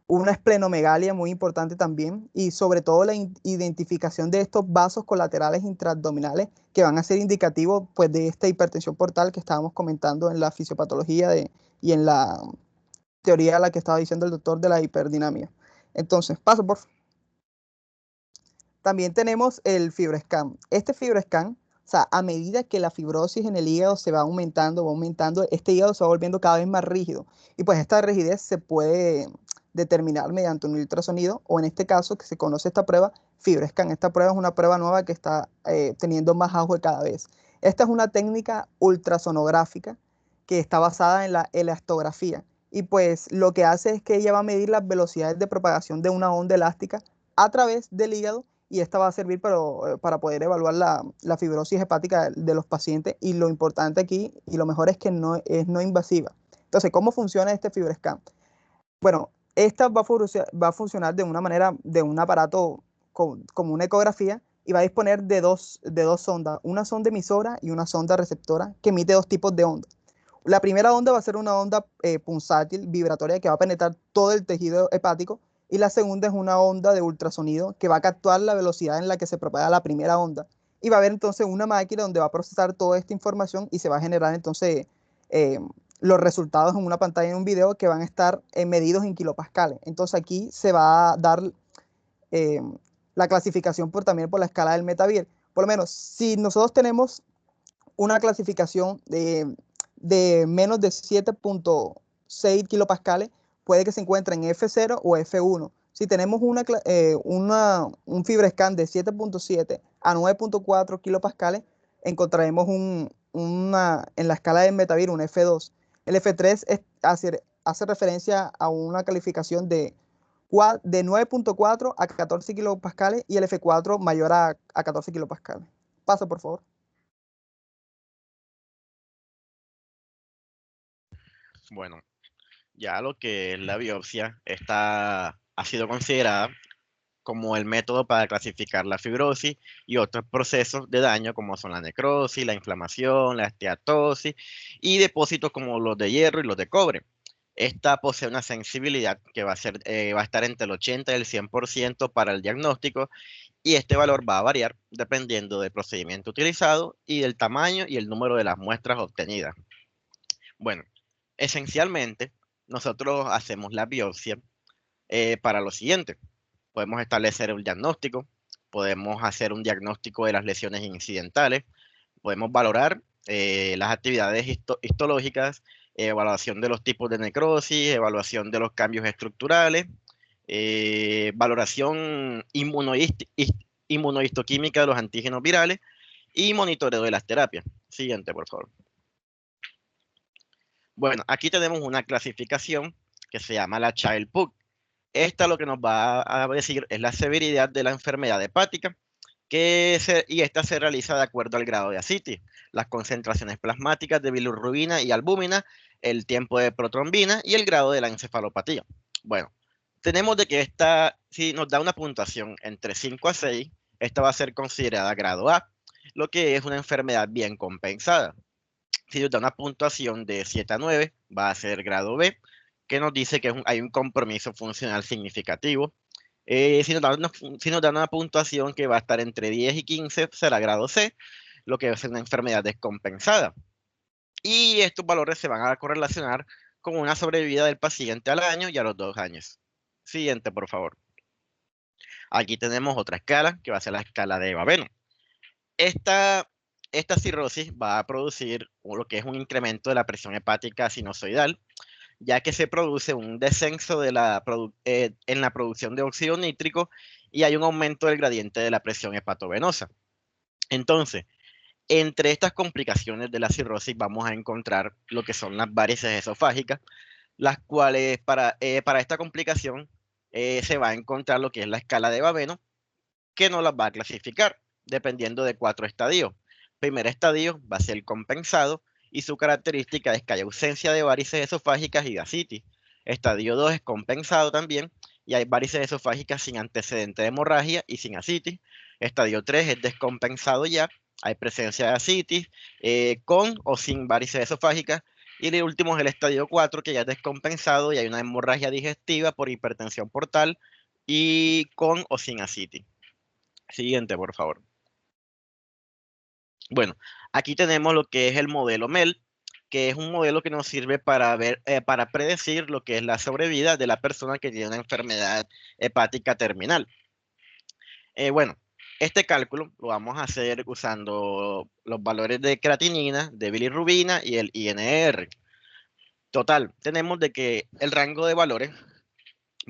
una esplenomegalia muy importante también, y sobre todo la identificación de estos vasos colaterales intraabdominales que van a ser indicativos pues, de esta hipertensión portal que estábamos comentando en la fisiopatología y en la teoría a la que estaba diciendo el doctor de la hiperdinamia. Entonces, paso por favor. También tenemos el FibroScan. Este FibroScan, o sea, a medida que la fibrosis en el hígado se va aumentando, este hígado se va volviendo cada vez más rígido. Y pues esta rigidez se puede determinar mediante un ultrasonido, o en este caso, que se conoce esta prueba, FibroScan. Esta prueba es una prueba nueva que está teniendo más auge cada vez. Esta es una técnica ultrasonográfica que está basada en la elastografía. Y pues lo que hace es que ella va a medir las velocidades de propagación de una onda elástica a través del hígado, y esta va a servir para poder evaluar la fibrosis hepática de los pacientes, y lo importante aquí y lo mejor es que es no invasiva. Entonces, ¿cómo funciona este FibroScan? Bueno, esta va a funcionar de una manera, de un aparato como una ecografía, y va a disponer de dos sondas, una sonda emisora y una sonda receptora que emite dos tipos de ondas. La primera onda va a ser una onda punzátil, vibratoria, que va a penetrar todo el tejido hepático, y la segunda es una onda de ultrasonido que va a capturar la velocidad en la que se propaga la primera onda, y va a haber entonces una máquina donde va a procesar toda esta información y se va a generar entonces los resultados en una pantalla, en un video, que van a estar medidos en kilopascales. Entonces aquí se va a dar la clasificación también por la escala del Metavir. Por lo menos, si nosotros tenemos una clasificación de menos de 7.6 kilopascales, puede que se encuentre en F0 o F1. Si tenemos un FibroScan de 7.7 a 9.4 kilopascales, encontraremos en la escala del Metavir un F2. El F3 hace referencia a una calificación de 9.4 a 14 kilopascales, y el F4 mayor a 14 kilopascales. Paso, por favor. Bueno, ya lo que es la biopsia ha sido considerada como el método para clasificar la fibrosis y otros procesos de daño como son la necrosis, la inflamación, la esteatosis y depósitos como los de hierro y los de cobre. Esta posee una sensibilidad que va a estar entre el 80 y el 100% para el diagnóstico, y este valor va a variar dependiendo del procedimiento utilizado y del tamaño y el número de las muestras obtenidas. Bueno, esencialmente nosotros hacemos la biopsia para lo siguiente. Podemos establecer un diagnóstico, podemos hacer un diagnóstico de las lesiones incidentales, podemos valorar las actividades histológicas, evaluación de los tipos de necrosis, evaluación de los cambios estructurales, valoración inmunohistoquímica de los antígenos virales y monitoreo de las terapias. Siguiente, por favor. Bueno, aquí tenemos una clasificación que se llama la Child-Pugh. Esta lo que nos va a decir es la severidad de la enfermedad hepática, y esta se realiza de acuerdo al grado de ascitis, las concentraciones plasmáticas de bilirrubina y albúmina, el tiempo de protrombina y el grado de la encefalopatía. Bueno, tenemos de que esta, si nos da una puntuación entre 5 a 6, esta va a ser considerada grado A, lo que es una enfermedad bien compensada. Si nos da una puntuación de 7 a 9, va a ser grado B, que nos dice que hay un compromiso funcional significativo. Si nos da una puntuación que va a estar entre 10 y 15, será grado C, lo que es una enfermedad descompensada. Y estos valores se van a correlacionar con una sobrevida del paciente al año y a los 2 años. Siguiente, por favor. Aquí tenemos otra escala, que va a ser la escala de Baveno. Esta cirrosis va a producir lo que es un incremento de la presión hepática sinusoidal, ya que se produce un descenso de en la producción de óxido nítrico y hay un aumento del gradiente de la presión hepatovenosa. Entonces, entre estas complicaciones de la cirrosis vamos a encontrar lo que son las varices esofágicas, las cuales para esta complicación se va a encontrar lo que es la escala de Baveno, que nos las va a clasificar dependiendo de 4 estadios. Primer estadio va a ser el compensado y su característica es que hay ausencia de varices esofágicas y ascitis. Estadio 2 es compensado también y hay varices esofágicas sin antecedente de hemorragia y sin ascitis. Estadio 3 es descompensado ya, hay presencia de ascitis con o sin varices esofágicas. Y el último es el estadio 4, que ya es descompensado y hay una hemorragia digestiva por hipertensión portal y con o sin ascitis. Siguiente, por favor. Bueno, aquí tenemos lo que es el modelo MEL, que es un modelo que nos sirve para para predecir lo que es la sobrevida de la persona que tiene una enfermedad hepática terminal. Bueno, este cálculo lo vamos a hacer usando los valores de creatinina, de bilirrubina y el INR. Total, tenemos de que el rango de valores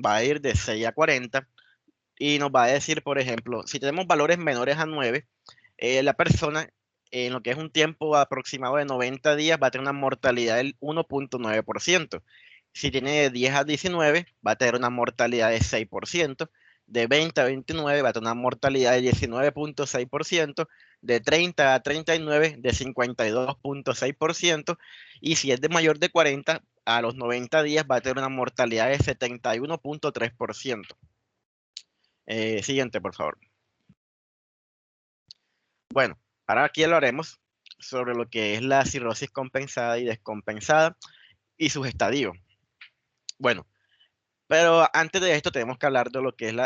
va a ir de 6 a 40 y nos va a decir, por ejemplo, si tenemos valores menores a 9, la persona en lo que es un tiempo aproximado de 90 días va a tener una mortalidad del 1.9%. Si tiene de 10 a 19 va a tener una mortalidad de 6%. De 20 a 29 va a tener una mortalidad de 19.6%, de 30 a 39 de 52.6%, y si es de mayor de 40 a los 90 días va a tener una mortalidad de 71.3%. Siguiente, por favor. Bueno, ahora aquí hablaremos sobre lo que es la cirrosis compensada y descompensada y sus estadios. Bueno, pero antes de esto tenemos que hablar de lo que es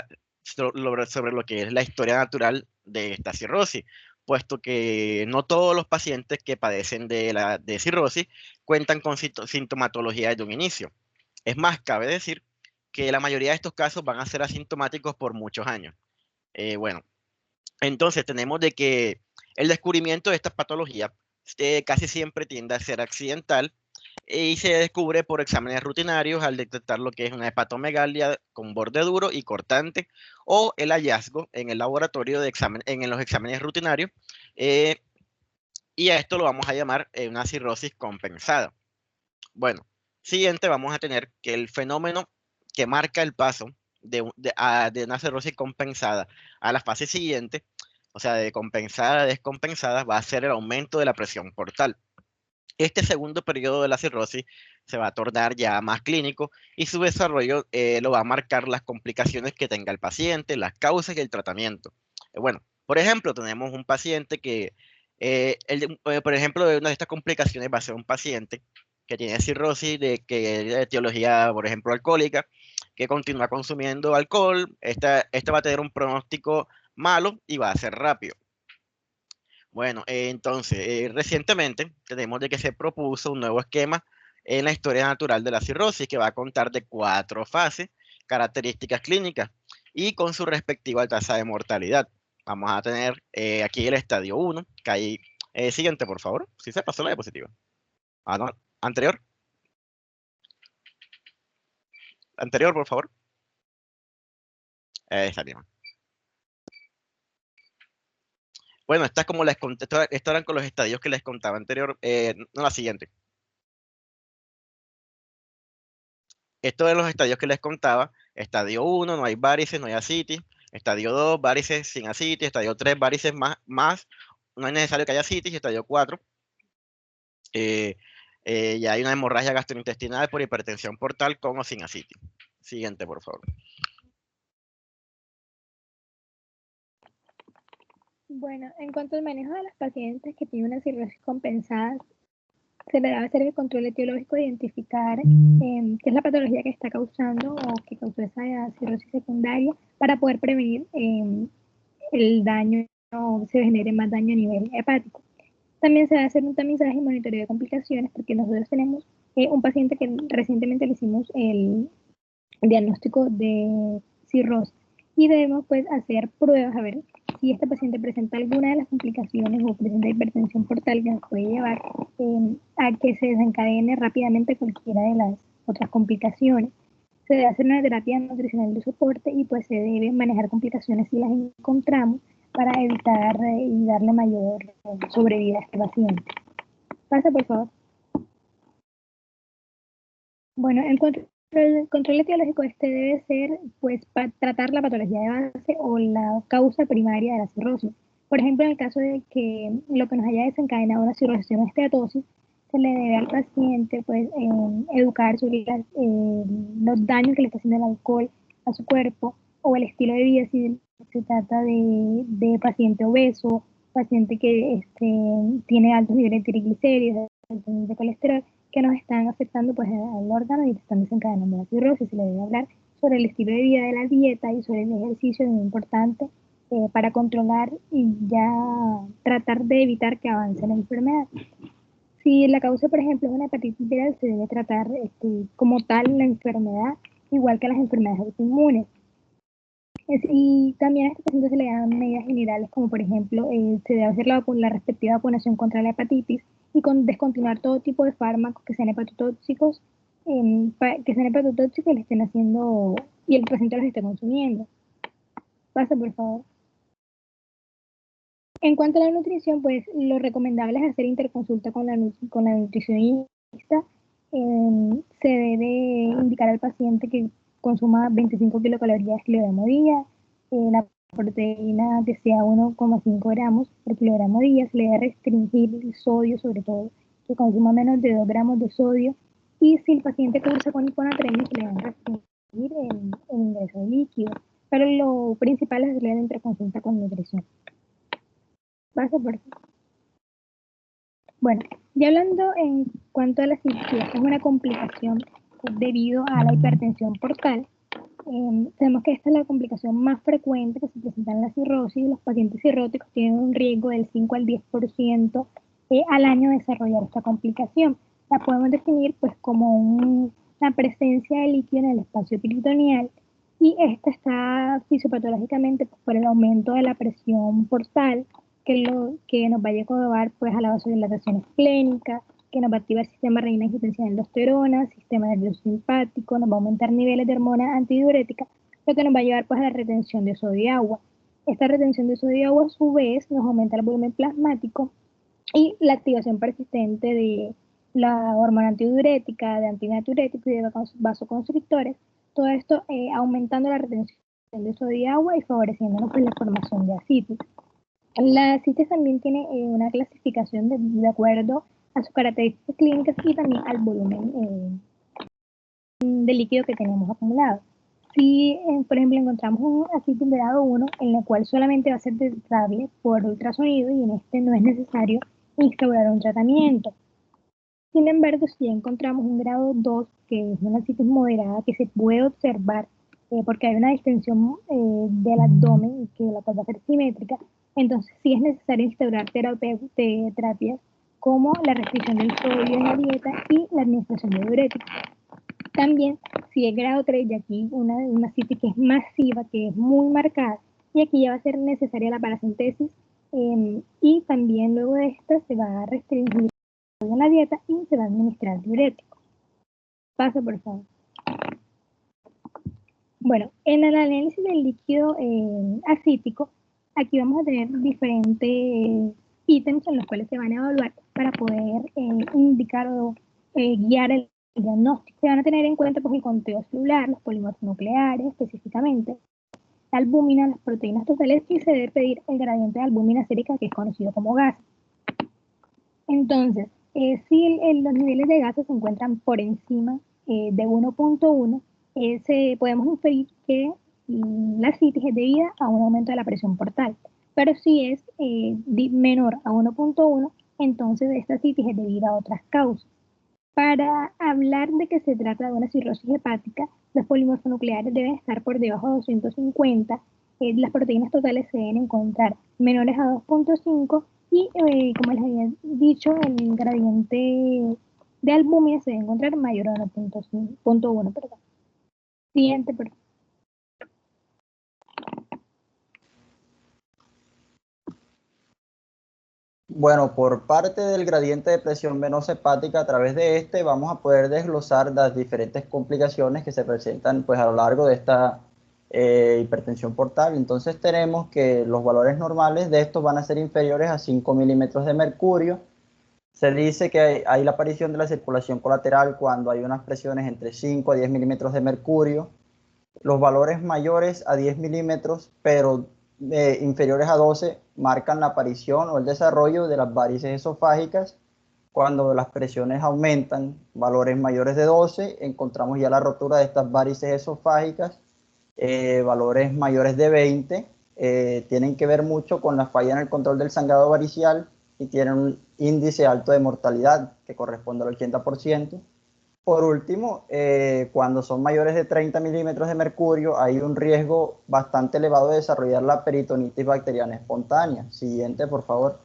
sobre lo que es la historia natural de esta cirrosis, puesto que no todos los pacientes que padecen de cirrosis cuentan con sintomatología desde un inicio. Es más, cabe decir que la mayoría de estos casos van a ser asintomáticos por muchos años. Bueno, entonces tenemos de que el descubrimiento de esta patología casi siempre tiende a ser accidental y se descubre por exámenes rutinarios al detectar lo que es una hepatomegalia con borde duro y cortante, o el hallazgo en el laboratorio en los exámenes rutinarios, y a esto lo vamos a llamar una cirrosis compensada. Bueno, siguiente vamos a tener que el fenómeno que marca el paso de una cirrosis compensada a la fase siguiente, o sea, de compensada a descompensada, va a ser el aumento de la presión portal. Este segundo periodo de la cirrosis se va a tornar ya más clínico y su desarrollo lo va a marcar las complicaciones que tenga el paciente, las causas y el tratamiento. Bueno, por ejemplo, tenemos un paciente que, por ejemplo, una de estas complicaciones va a ser un paciente que tiene cirrosis de etiología, por ejemplo, alcohólica, que continúa consumiendo alcohol. Esta va a tener un pronóstico malo y va a ser rápido. Bueno, entonces, recientemente tenemos de que se propuso un nuevo esquema en la historia natural de la cirrosis que va a contar de 4 fases, características clínicas y con su respectiva tasa de mortalidad. Vamos a tener aquí el estadio 1, que hay... siguiente, por favor. Si se pasó la diapositiva. Ah, no. Anterior. Anterior, por favor. Esa misma. Bueno, esta es como les conté, esto eran con los estadios que les contaba anterior, no la siguiente. Esto de los estadios que les contaba: estadio 1, no hay varices, no hay ascitis; estadio 2, varices sin ascitis; estadio 3, varices más, no es necesario que haya ascitis; estadio 4, ya hay una hemorragia gastrointestinal por hipertensión portal con o sin ascitis. Siguiente, por favor. Bueno, en cuanto al manejo de las pacientes que tienen una cirrosis compensada, se le debe hacer el control etiológico de identificar qué es la patología que está causando o que causó esa cirrosis secundaria, para poder prevenir el daño o se genere más daño a nivel hepático. También se debe hacer un tamizaje y monitoreo de complicaciones, porque nosotros tenemos un paciente que recientemente le hicimos el diagnóstico de cirrosis y debemos pues hacer pruebas a ver si este paciente presenta alguna de las complicaciones o presenta hipertensión portal que nos puede llevar a que se desencadene rápidamente cualquiera de las otras complicaciones. Se debe hacer una terapia nutricional de soporte y pues se debe manejar complicaciones si las encontramos para evitar y darle mayor sobrevida a este paciente. Pasa, por favor. Bueno, el control etiológico debe ser pues para tratar la patología de base o la causa primaria de la cirrosis. Por ejemplo, en el caso de que lo que nos haya desencadenado una cirrosis o una esteatosis, se le debe al paciente pues educar sobre los daños que le está haciendo el alcohol a su cuerpo o el estilo de vida, si se trata de paciente obeso, paciente que tiene altos niveles de triglicéridos, altos niveles de colesterol, que nos están afectando pues al órgano y están desencadenando la cirrosis. Se le debe hablar sobre el estilo de vida de la dieta y sobre el ejercicio, es muy importante para controlar y ya tratar de evitar que avance la enfermedad. Si la causa, por ejemplo, es una hepatitis viral, se debe tratar como tal la enfermedad, igual que las enfermedades autoinmunes. Y también a este paciente se le dan medidas generales, como por ejemplo, se debe hacer la respectiva vacunación contra la hepatitis y descontinuar todo tipo de fármacos que sean hepatotóxicos, y le estén haciendo y el paciente los esté consumiendo. Pasa, por favor. En cuanto a la nutrición, pues lo recomendable es hacer interconsulta con la nutricionista. Se debe indicar al paciente que consuma 25 kilocalorías kilogramo día, la proteína que sea 1,5 gramos por kilogramo día, se le debe restringir el sodio, sobre todo, que consuma menos de 2 gramos de sodio, y si el paciente cursa con hiponatremia, se le debe restringir el ingreso de líquido, pero lo principal es hacer la interconsulta con nutrición. Pasa por aquí. Bueno, ya hablando en cuanto a la cirugía, que es una complicación debido a la hipertensión portal, sabemos que esta es la complicación más frecuente que se presenta en la cirrosis. Los pacientes cirróticos tienen un riesgo del 5 al 10% al año de desarrollar esta complicación. La podemos definir pues como una presencia de líquido en el espacio peritoneal, y esta está fisiopatológicamente pues, por el aumento de la presión portal, que nos va a llevar pues, a la vasodilatación esclénica, que nos va a activar el sistema renina-angiotensina aldosterona, sistema nervioso simpático, nos va a aumentar niveles de hormona antidiurética, lo que nos va a llevar pues, a la retención de sodio y agua. Esta retención de sodio y agua a su vez nos aumenta el volumen plasmático y la activación persistente de la hormona antidiurética, de antinaturéticos y de vasoconstrictores, todo esto aumentando la retención de sodio y agua y favoreciéndonos pues, la formación de ascitis. La CITES también tiene una clasificación de acuerdo a sus características clínicas y también al volumen de líquido que tenemos acumulado. Si, por ejemplo, encontramos un ascitis de grado 1, en el cual solamente va a ser detectable por ultrasonido y en este no es necesario instaurar un tratamiento. Sin embargo, si encontramos un grado 2, que es una ascitis moderada que se puede observar porque hay una distensión del abdomen que la cual va a ser simétrica, entonces sí es necesario instaurar terapias como la restricción del sodio en la dieta y la administración de diuréticos. También, si es grado 3, y aquí una ascitis que es masiva, que es muy marcada, y aquí ya va a ser necesaria la paracentesis, y también luego de esta se va a restringir en la dieta y se va a administrar diurético. Pasa, por favor. Bueno, en el análisis del líquido ascítico, aquí vamos a tener diferentes ítems en los cuales se van a evaluar para poder indicar o guiar el diagnóstico. Se van a tener en cuenta pues, el conteo celular, los polímeros nucleares específicamente, la albúmina, las proteínas totales, y se debe pedir el gradiente de albúmina sérica, que es conocido como gas. Entonces, si los niveles de gases se encuentran por encima de 1.1, podemos inferir que la ascitis es debida a un aumento de la presión portal. Pero si es menor a 1.1, entonces esta ascitis es debida a otras causas. Para hablar de que se trata de una cirrosis hepática, los polimorfonucleares deben estar por debajo de 250, las proteínas totales se deben encontrar menores a 2.5 y, como les había dicho, el gradiente de albúmina se debe encontrar mayor a 1.1. Siguiente, por favor. Bueno, por parte del gradiente de presión venosa hepática, a través de este vamos a poder desglosar las diferentes complicaciones que se presentan pues, a lo largo de esta hipertensión portal. Entonces tenemos que los valores normales de estos van a ser inferiores a 5 milímetros de mercurio. Se dice que hay la aparición de la circulación colateral cuando hay unas presiones entre 5 a 10 milímetros de mercurio. Los valores mayores a 10 milímetros, pero inferiores a 12, marcan la aparición o el desarrollo de las varices esofágicas. Cuando las presiones aumentan, valores mayores de 12, encontramos ya la rotura de estas varices esofágicas. Valores mayores de 20 tienen que ver mucho con la falla en el control del sangrado varicial y tienen un índice alto de mortalidad que corresponde al 80%. Por último, cuando son mayores de 30 milímetros de mercurio, hay un riesgo bastante elevado de desarrollar la peritonitis bacteriana espontánea. Siguiente, por favor.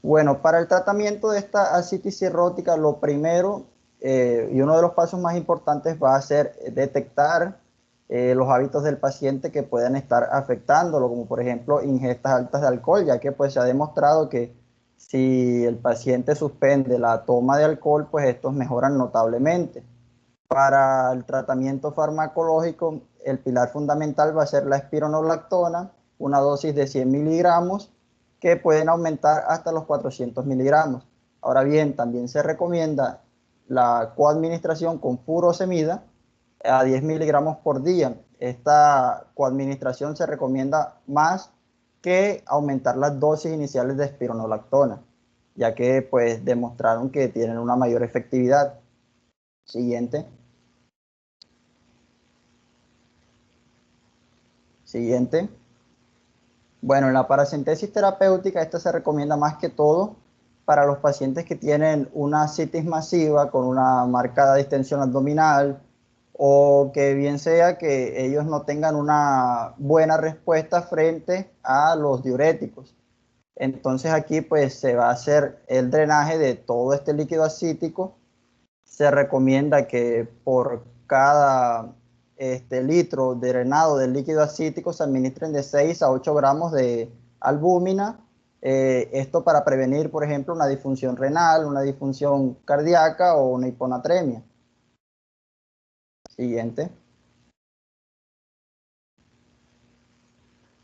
Bueno, para el tratamiento de esta ascitis cirrótica, lo primero y uno de los pasos más importantes va a ser detectar los hábitos del paciente que puedan estar afectándolo, como por ejemplo ingestas altas de alcohol, ya que pues se ha demostrado que si el paciente suspende la toma de alcohol, pues estos mejoran notablemente. Para el tratamiento farmacológico, el pilar fundamental va a ser la espironolactona, una dosis de 100 miligramos, que pueden aumentar hasta los 400 miligramos. Ahora bien, también se recomienda la coadministración con furosemida a 10 miligramos por día. Esta coadministración se recomienda más que aumentar las dosis iniciales de espironolactona, ya que pues demostraron que tienen una mayor efectividad. Siguiente. Siguiente. Bueno, en la paracentesis terapéutica, esta se recomienda más que todo para los pacientes que tienen una ascitis masiva con una marcada distensión abdominal, o que bien sea que ellos no tengan una buena respuesta frente a los diuréticos. Entonces aquí pues se va a hacer el drenaje de todo este líquido ascítico. Se recomienda que por cada litro drenado del líquido ascítico se administren de 6 a 8 gramos de albúmina. Esto para prevenir, por ejemplo, una disfunción renal, una disfunción cardíaca o una hiponatremia. Siguiente.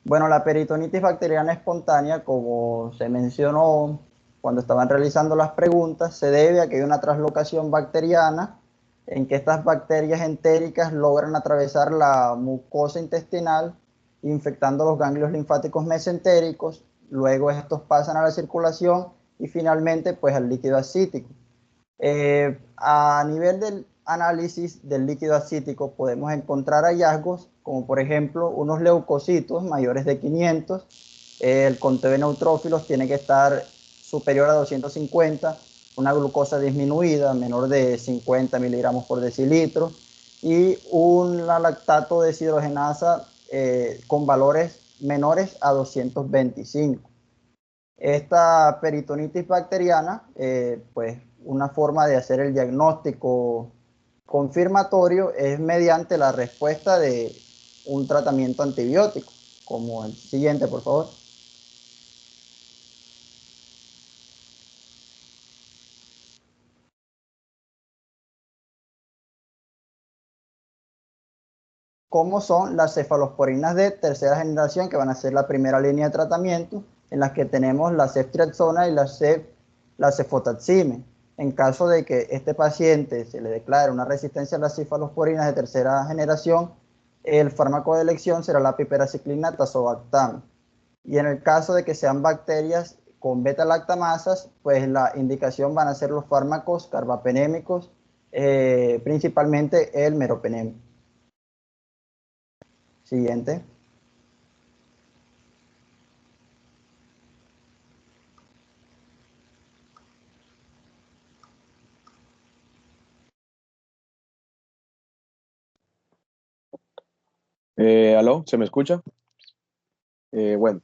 Bueno, la peritonitis bacteriana espontánea, como se mencionó cuando estaban realizando las preguntas, se debe a que hay una translocación bacteriana en que estas bacterias entéricas logran atravesar la mucosa intestinal, infectando los ganglios linfáticos mesentéricos. Luego estos pasan a la circulación y finalmente pues al líquido ascítico. A nivel del análisis del líquido ascítico podemos encontrar hallazgos como por ejemplo unos leucocitos mayores de 500, el conteo de neutrófilos tiene que estar superior a 250, una glucosa disminuida menor de 50 miligramos por decilitro y un lactato de deshidrogenasa con valores menores a 225. Esta peritonitis bacteriana, pues una forma de hacer el diagnóstico confirmatorio es mediante la respuesta de un tratamiento antibiótico, como el siguiente, por favor. Como son las cefalosporinas de tercera generación, que van a ser la primera línea de tratamiento, en las que tenemos la ceftriaxona y la cefotaxime. En caso de que este paciente se le declare una resistencia a las cefalosporinas de tercera generación, el fármaco de elección será la piperaciclina tazobactam. Y en el caso de que sean bacterias con beta-lactamasas, pues la indicación van a ser los fármacos carbapenémicos, principalmente el meropenem. Siguiente. ¿Aló? ¿Se me escucha? Bueno,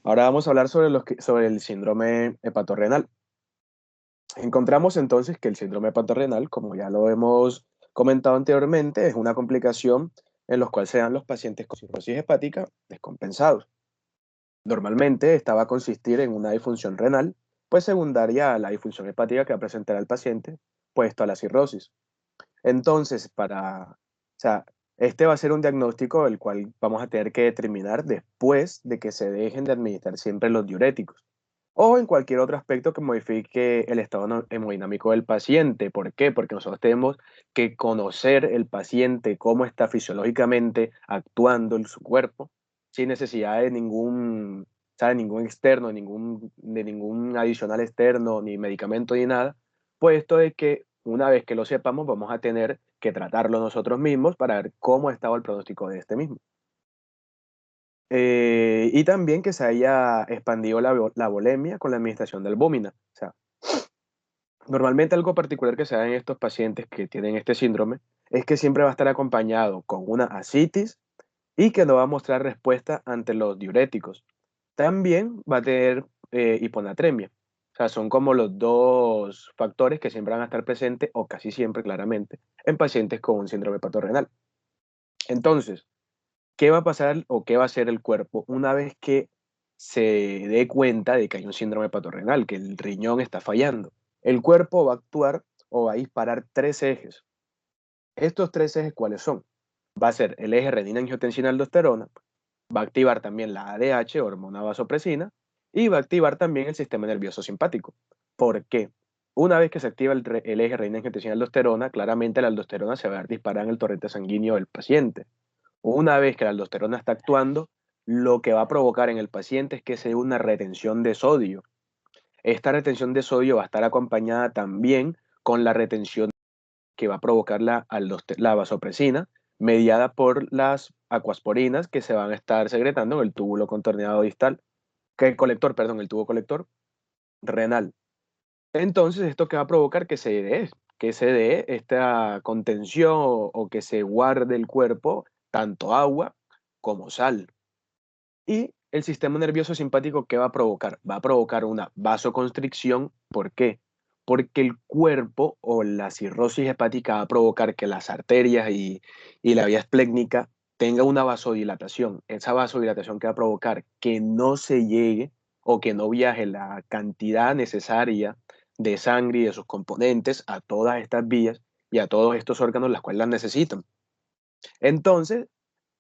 ahora vamos a hablar sobre el síndrome hepatorrenal. Encontramos entonces que el síndrome hepatorrenal, como ya lo hemos comentado anteriormente, es una complicación en la cual se dan los pacientes con cirrosis hepática descompensados. Normalmente esta va a consistir en una disfunción renal, pues secundaria a la disfunción hepática que va a presentar el paciente, puesto a la cirrosis. Entonces, o sea, este va a ser un diagnóstico el cual vamos a tener que determinar después de que se dejen de administrar siempre los diuréticos o en cualquier otro aspecto que modifique el estado hemodinámico del paciente. ¿Por qué? Porque nosotros tenemos que conocer el paciente, cómo está fisiológicamente actuando en su cuerpo, sin necesidad de ningún, de ningún externo, de ningún adicional externo, ni medicamento, ni nada, puesto de que una vez que lo sepamos, vamos a tener que tratarlo nosotros mismos para ver cómo ha estado el pronóstico de este mismo. Y también que se haya expandido la volemia con la administración del albúmina. O sea, normalmente algo particular que se da en estos pacientes que tienen este síndrome es que siempre va a estar acompañado con una ascitis y que no va a mostrar respuesta ante los diuréticos. También va a tener hiponatremia. O sea, son como los dos factores que siempre van a estar presentes, o casi siempre claramente, en pacientes con un síndrome hepatorenal. Entonces, ¿qué va a pasar o qué va a hacer el cuerpo una vez que se dé cuenta de que hay un síndrome hepatorenal, que el riñón está fallando? El cuerpo va a actuar o va a disparar 3 ejes. ¿Estos 3 ejes cuáles son? Va a ser el eje renina-angiotensina-aldosterona, va a activar también la ADH, hormona vasopresina, y va a activar también el sistema nervioso simpático. ¿Por qué? Una vez que se activa el eje renina-angiotensina-aldosterona, claramente la aldosterona se va a disparar en el torrente sanguíneo del paciente. Una vez que la aldosterona está actuando, lo que va a provocar en el paciente es que se dé una retención de sodio. Esta retención de sodio va a estar acompañada también con la retención que va a provocar la vasopresina, mediada por las aquasporinas que se van a estar secretando en el túbulo contorneado distal, el tubo colector renal. Entonces, ¿esto que va a provocar? Que se dé esta contención o que se guarde el cuerpo tanto agua como sal. Y el sistema nervioso simpático, ¿qué va a provocar? Va a provocar una vasoconstricción. ¿Por qué? Porque el cuerpo o la cirrosis hepática va a provocar que las arterias y la vía esplécnica tenga una vasodilatación. Esa vasodilatación que va a provocar que no se llegue o que no viaje la cantidad necesaria de sangre y de sus componentes a todas estas vías y a todos estos órganos las cuales las necesitan. Entonces,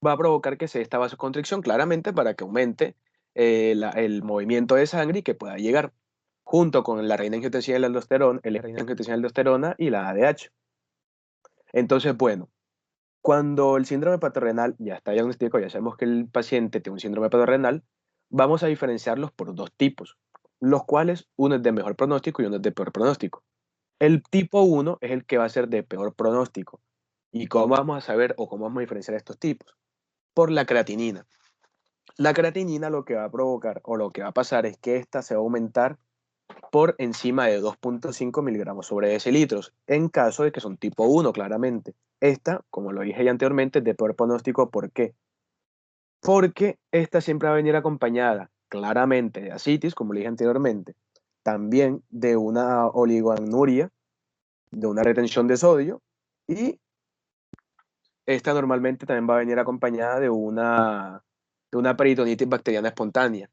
va a provocar que se dé esta vasoconstricción claramente para que aumente el movimiento de sangre y que pueda llegar junto con la renina-angiotensina-aldosterona y la ADH. Entonces, bueno, cuando el síndrome hepatorenal ya está diagnosticado, ya sabemos que el paciente tiene un síndrome hepatorenal, vamos a diferenciarlos por 2 tipos, los cuales uno es de mejor pronóstico y uno es de peor pronóstico. El tipo 1 es el que va a ser de peor pronóstico. ¿Y cómo vamos a saber o cómo vamos a diferenciar estos tipos? Por la creatinina. La creatinina lo que va a provocar o lo que va a pasar es que esta se va a aumentar por encima de 2.5 miligramos sobre decilitros, en caso de que son tipo 1, claramente. Esta, como lo dije ya anteriormente, es de peor pronóstico. ¿Por qué? Porque esta siempre va a venir acompañada claramente de ascitis, como lo dije anteriormente, también de una oligoanuria, de una retención de sodio, y esta normalmente también va a venir acompañada de una peritonitis bacteriana espontánea.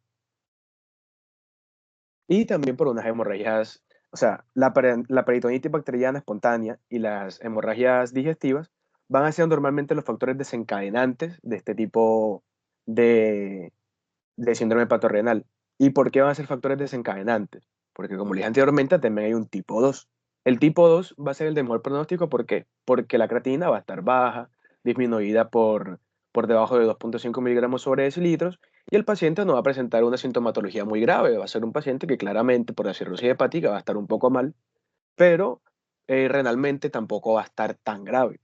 Y también por unas hemorragias, o sea, la peritonitis bacteriana espontánea y las hemorragias digestivas van a ser normalmente los factores desencadenantes de este tipo de síndrome hepatorenal. ¿Y por qué van a ser factores desencadenantes? Porque como les dije anteriormente, también hay un tipo 2. El tipo 2 va a ser el de mejor pronóstico. ¿Por qué? Porque la creatinina va a estar baja, disminuida por debajo de 2.5 miligramos sobre decilitros, y el paciente no va a presentar una sintomatología muy grave. Va a ser un paciente que claramente por la cirrosis hepática va a estar un poco mal, pero renalmente tampoco va a estar tan grave.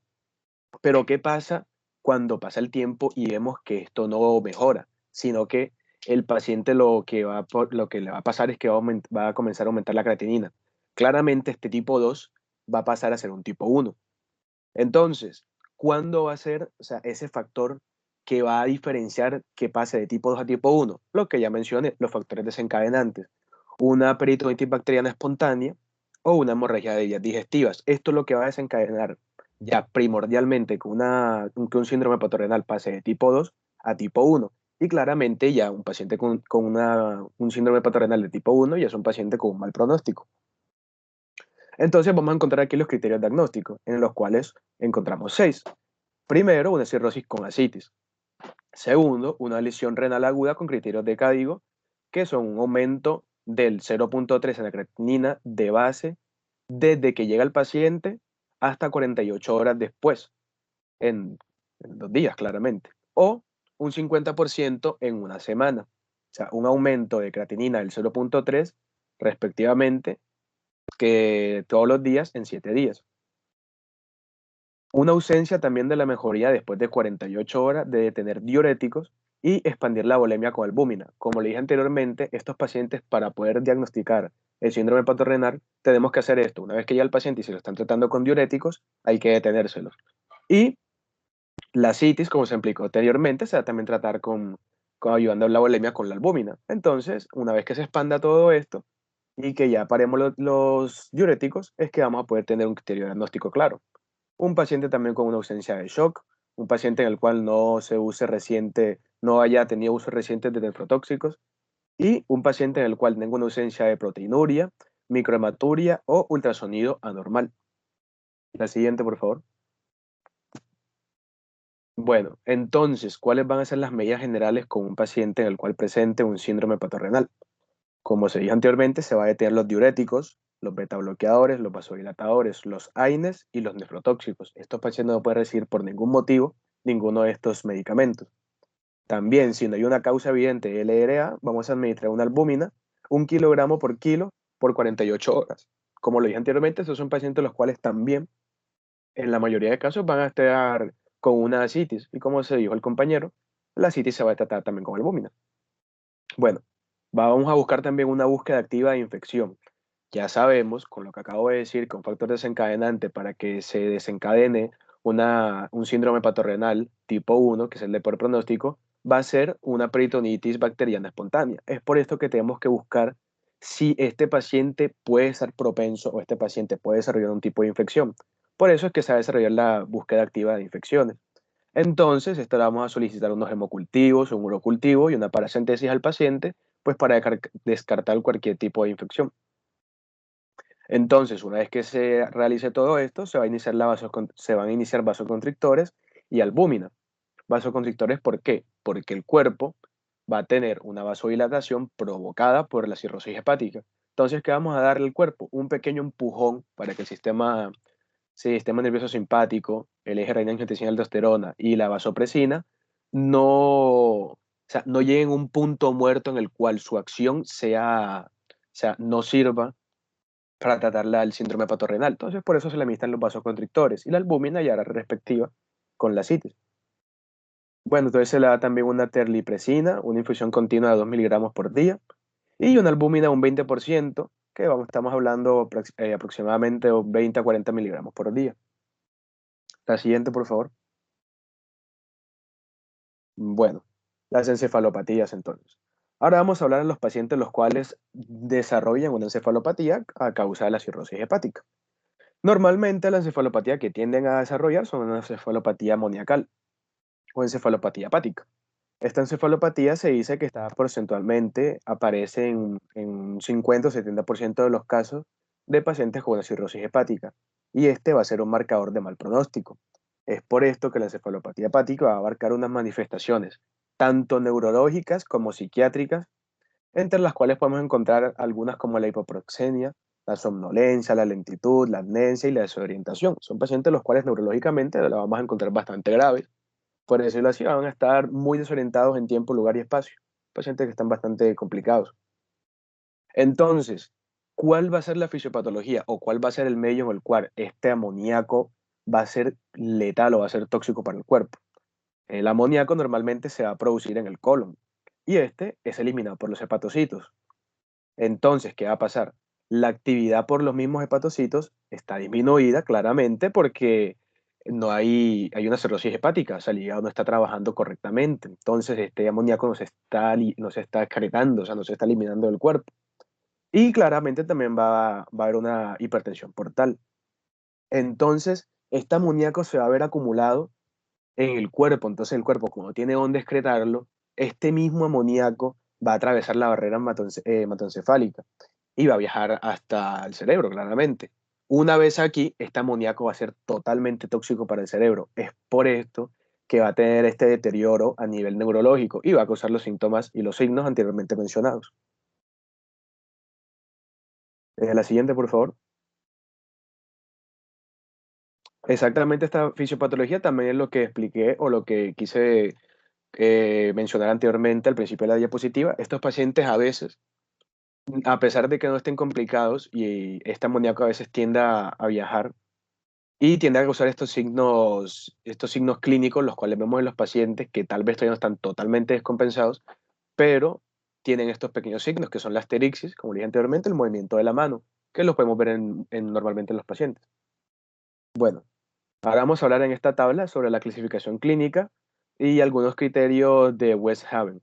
Pero ¿qué pasa cuando pasa el tiempo y vemos que esto no mejora, sino que el paciente lo que le va a pasar es que va a comenzar a aumentar la creatinina? Claramente este tipo 2 va a pasar a ser un tipo 1. Entonces, ¿cuándo va a ser, o sea, ese factor que va a diferenciar que pase de tipo 2 a tipo 1? Lo que ya mencioné, los factores desencadenantes. Una peritonitis bacteriana espontánea o una hemorragia de vías digestivas. Esto es lo que va a desencadenar ya primordialmente que un síndrome hepatorenal pase de tipo 2 a tipo 1. Y claramente ya un paciente con un síndrome hepatorenal de tipo 1 ya es un paciente con un mal pronóstico. Entonces vamos a encontrar aquí los criterios diagnósticos, en los cuales encontramos 6. Primero, una cirrosis con ascitis. Segundo, una lesión renal aguda con criterios de CADIGO, que son un aumento del 0.3 en la creatinina de base desde que llega el paciente hasta 48 horas después, en 2 días claramente, o un 50% en una semana. O sea, un aumento de creatinina del 0.3 respectivamente que todos los días en 7 días. Una ausencia también de la mejoría después de 48 horas de detener diuréticos y expandir la volemia con albúmina. Como le dije anteriormente, estos pacientes, para poder diagnosticar el síndrome hepatorenal, tenemos que hacer esto. Una vez que ya el paciente y se lo están tratando con diuréticos, hay que detenérselos. Y la citis, como se explicó anteriormente, se va a también tratar con ayudando a la volemia con la albúmina. Entonces, una vez que se expanda todo esto y que ya paremos los diuréticos, es que vamos a poder tener un criterio diagnóstico claro. Un paciente también con una ausencia de shock, un paciente en el cual no haya tenido uso reciente de nefrotóxicos, y un paciente en el cual tenga una ausencia de proteinuria, microhematuria o ultrasonido anormal. La siguiente, por favor. Bueno, entonces, ¿cuáles van a ser las medidas generales con un paciente en el cual presente un síndrome hepatorenal? Como se dijo anteriormente, se va a detener los diuréticos, los betabloqueadores, los vasodilatadores, los AINES y los nefrotóxicos. Estos pacientes no pueden recibir por ningún motivo ninguno de estos medicamentos. También, si no hay una causa evidente de LRA, vamos a administrar una albúmina, 1 kilogramo por kilo por 48 horas. Como lo dije anteriormente, estos son pacientes los cuales también, en la mayoría de casos, van a estar con una ascitis. Y como se dijo el compañero, la ascitis se va a tratar también con albúmina. Bueno, vamos a buscar también una búsqueda activa de infección. Ya sabemos, con lo que acabo de decir, que un factor desencadenante para que se desencadene un síndrome hepatorenal tipo 1, que es el de peor pronóstico, va a ser una peritonitis bacteriana espontánea. Es por esto que tenemos que buscar si este paciente puede estar propenso o este paciente puede desarrollar un tipo de infección. Por eso es que se va a desarrollar la búsqueda activa de infecciones. Entonces, esto le vamos a solicitar unos hemocultivos, un urocultivo y una paracentesis al paciente, pues para descartar cualquier tipo de infección. Entonces, una vez que se realice todo esto, se van a iniciar vasoconstrictores y albúmina. Vasoconstrictores, ¿por qué? Porque el cuerpo va a tener una vasodilatación provocada por la cirrosis hepática. Entonces, ¿qué vamos a darle al cuerpo? Un pequeño empujón para que el sistema nervioso simpático, el eje renina-angiotensina-aldosterona y la vasopresina no lleguen a un punto muerto en el cual su acción no sirva para tratar el síndrome hepatorenal. Entonces, por eso se le administran los vasoconstrictores y la albúmina ya la respectiva con la citis. Bueno, entonces se le da también una terlipresina, una infusión continua de 2 miligramos por día, y una albúmina un 20%, que estamos hablando aproximadamente de 20 a 40 miligramos por día. La siguiente, por favor. Bueno, las encefalopatías entonces. Ahora vamos a hablar de los pacientes los cuales desarrollan una encefalopatía a causa de la cirrosis hepática. Normalmente la encefalopatía que tienden a desarrollar son una encefalopatía amoniacal o encefalopatía hepática. Esta encefalopatía se dice que está porcentualmente, aparece en un 50 o 70% de los casos de pacientes con una cirrosis hepática, y este va a ser un marcador de mal pronóstico. Es por esto que la encefalopatía hepática va a abarcar unas manifestaciones, tanto neurológicas como psiquiátricas, entre las cuales podemos encontrar algunas como la hipoproxemia, la somnolencia, la lentitud, la amnesia y la desorientación. Son pacientes los cuales neurológicamente la vamos a encontrar bastante graves. Por decirlo así, van a estar muy desorientados en tiempo, lugar y espacio. Pacientes que están bastante complicados. Entonces, ¿cuál va a ser la fisiopatología o cuál va a ser el medio en el cual este amoníaco va a ser letal o va a ser tóxico para el cuerpo? El amoníaco normalmente se va a producir en el colon y este es eliminado por los hepatocitos. Entonces, ¿qué va a pasar? La actividad por los mismos hepatocitos está disminuida claramente porque hay una cirrosis hepática, o sea, el hígado no está trabajando correctamente. Entonces, este amoníaco no se está excretando, o sea, no se está eliminando del cuerpo. Y claramente también va a haber una hipertensión portal. Entonces, este amoníaco se va a ver acumulado en el cuerpo. Entonces, el cuerpo, como no tiene dónde excretarlo, este mismo amoníaco va a atravesar la barrera hematoencefálica y va a viajar hasta el cerebro, claramente. Una vez aquí, este amoníaco va a ser totalmente tóxico para el cerebro. Es por esto que va a tener este deterioro a nivel neurológico y va a causar los síntomas y los signos anteriormente mencionados. La siguiente, por favor. Exactamente, esta fisiopatología también es lo que expliqué o lo que quise mencionar anteriormente al principio de la diapositiva. Estos pacientes a veces, a pesar de que no estén complicados, y este amoníaco a veces tiende a viajar y tiende a causar estos signos clínicos, los cuales vemos en los pacientes que tal vez todavía no están totalmente descompensados, pero tienen estos pequeños signos que son la asterixis, como dije anteriormente, el movimiento de la mano, que los podemos ver normalmente en los pacientes. Bueno, ahora vamos a hablar en esta tabla sobre la clasificación clínica y algunos criterios de West Haven.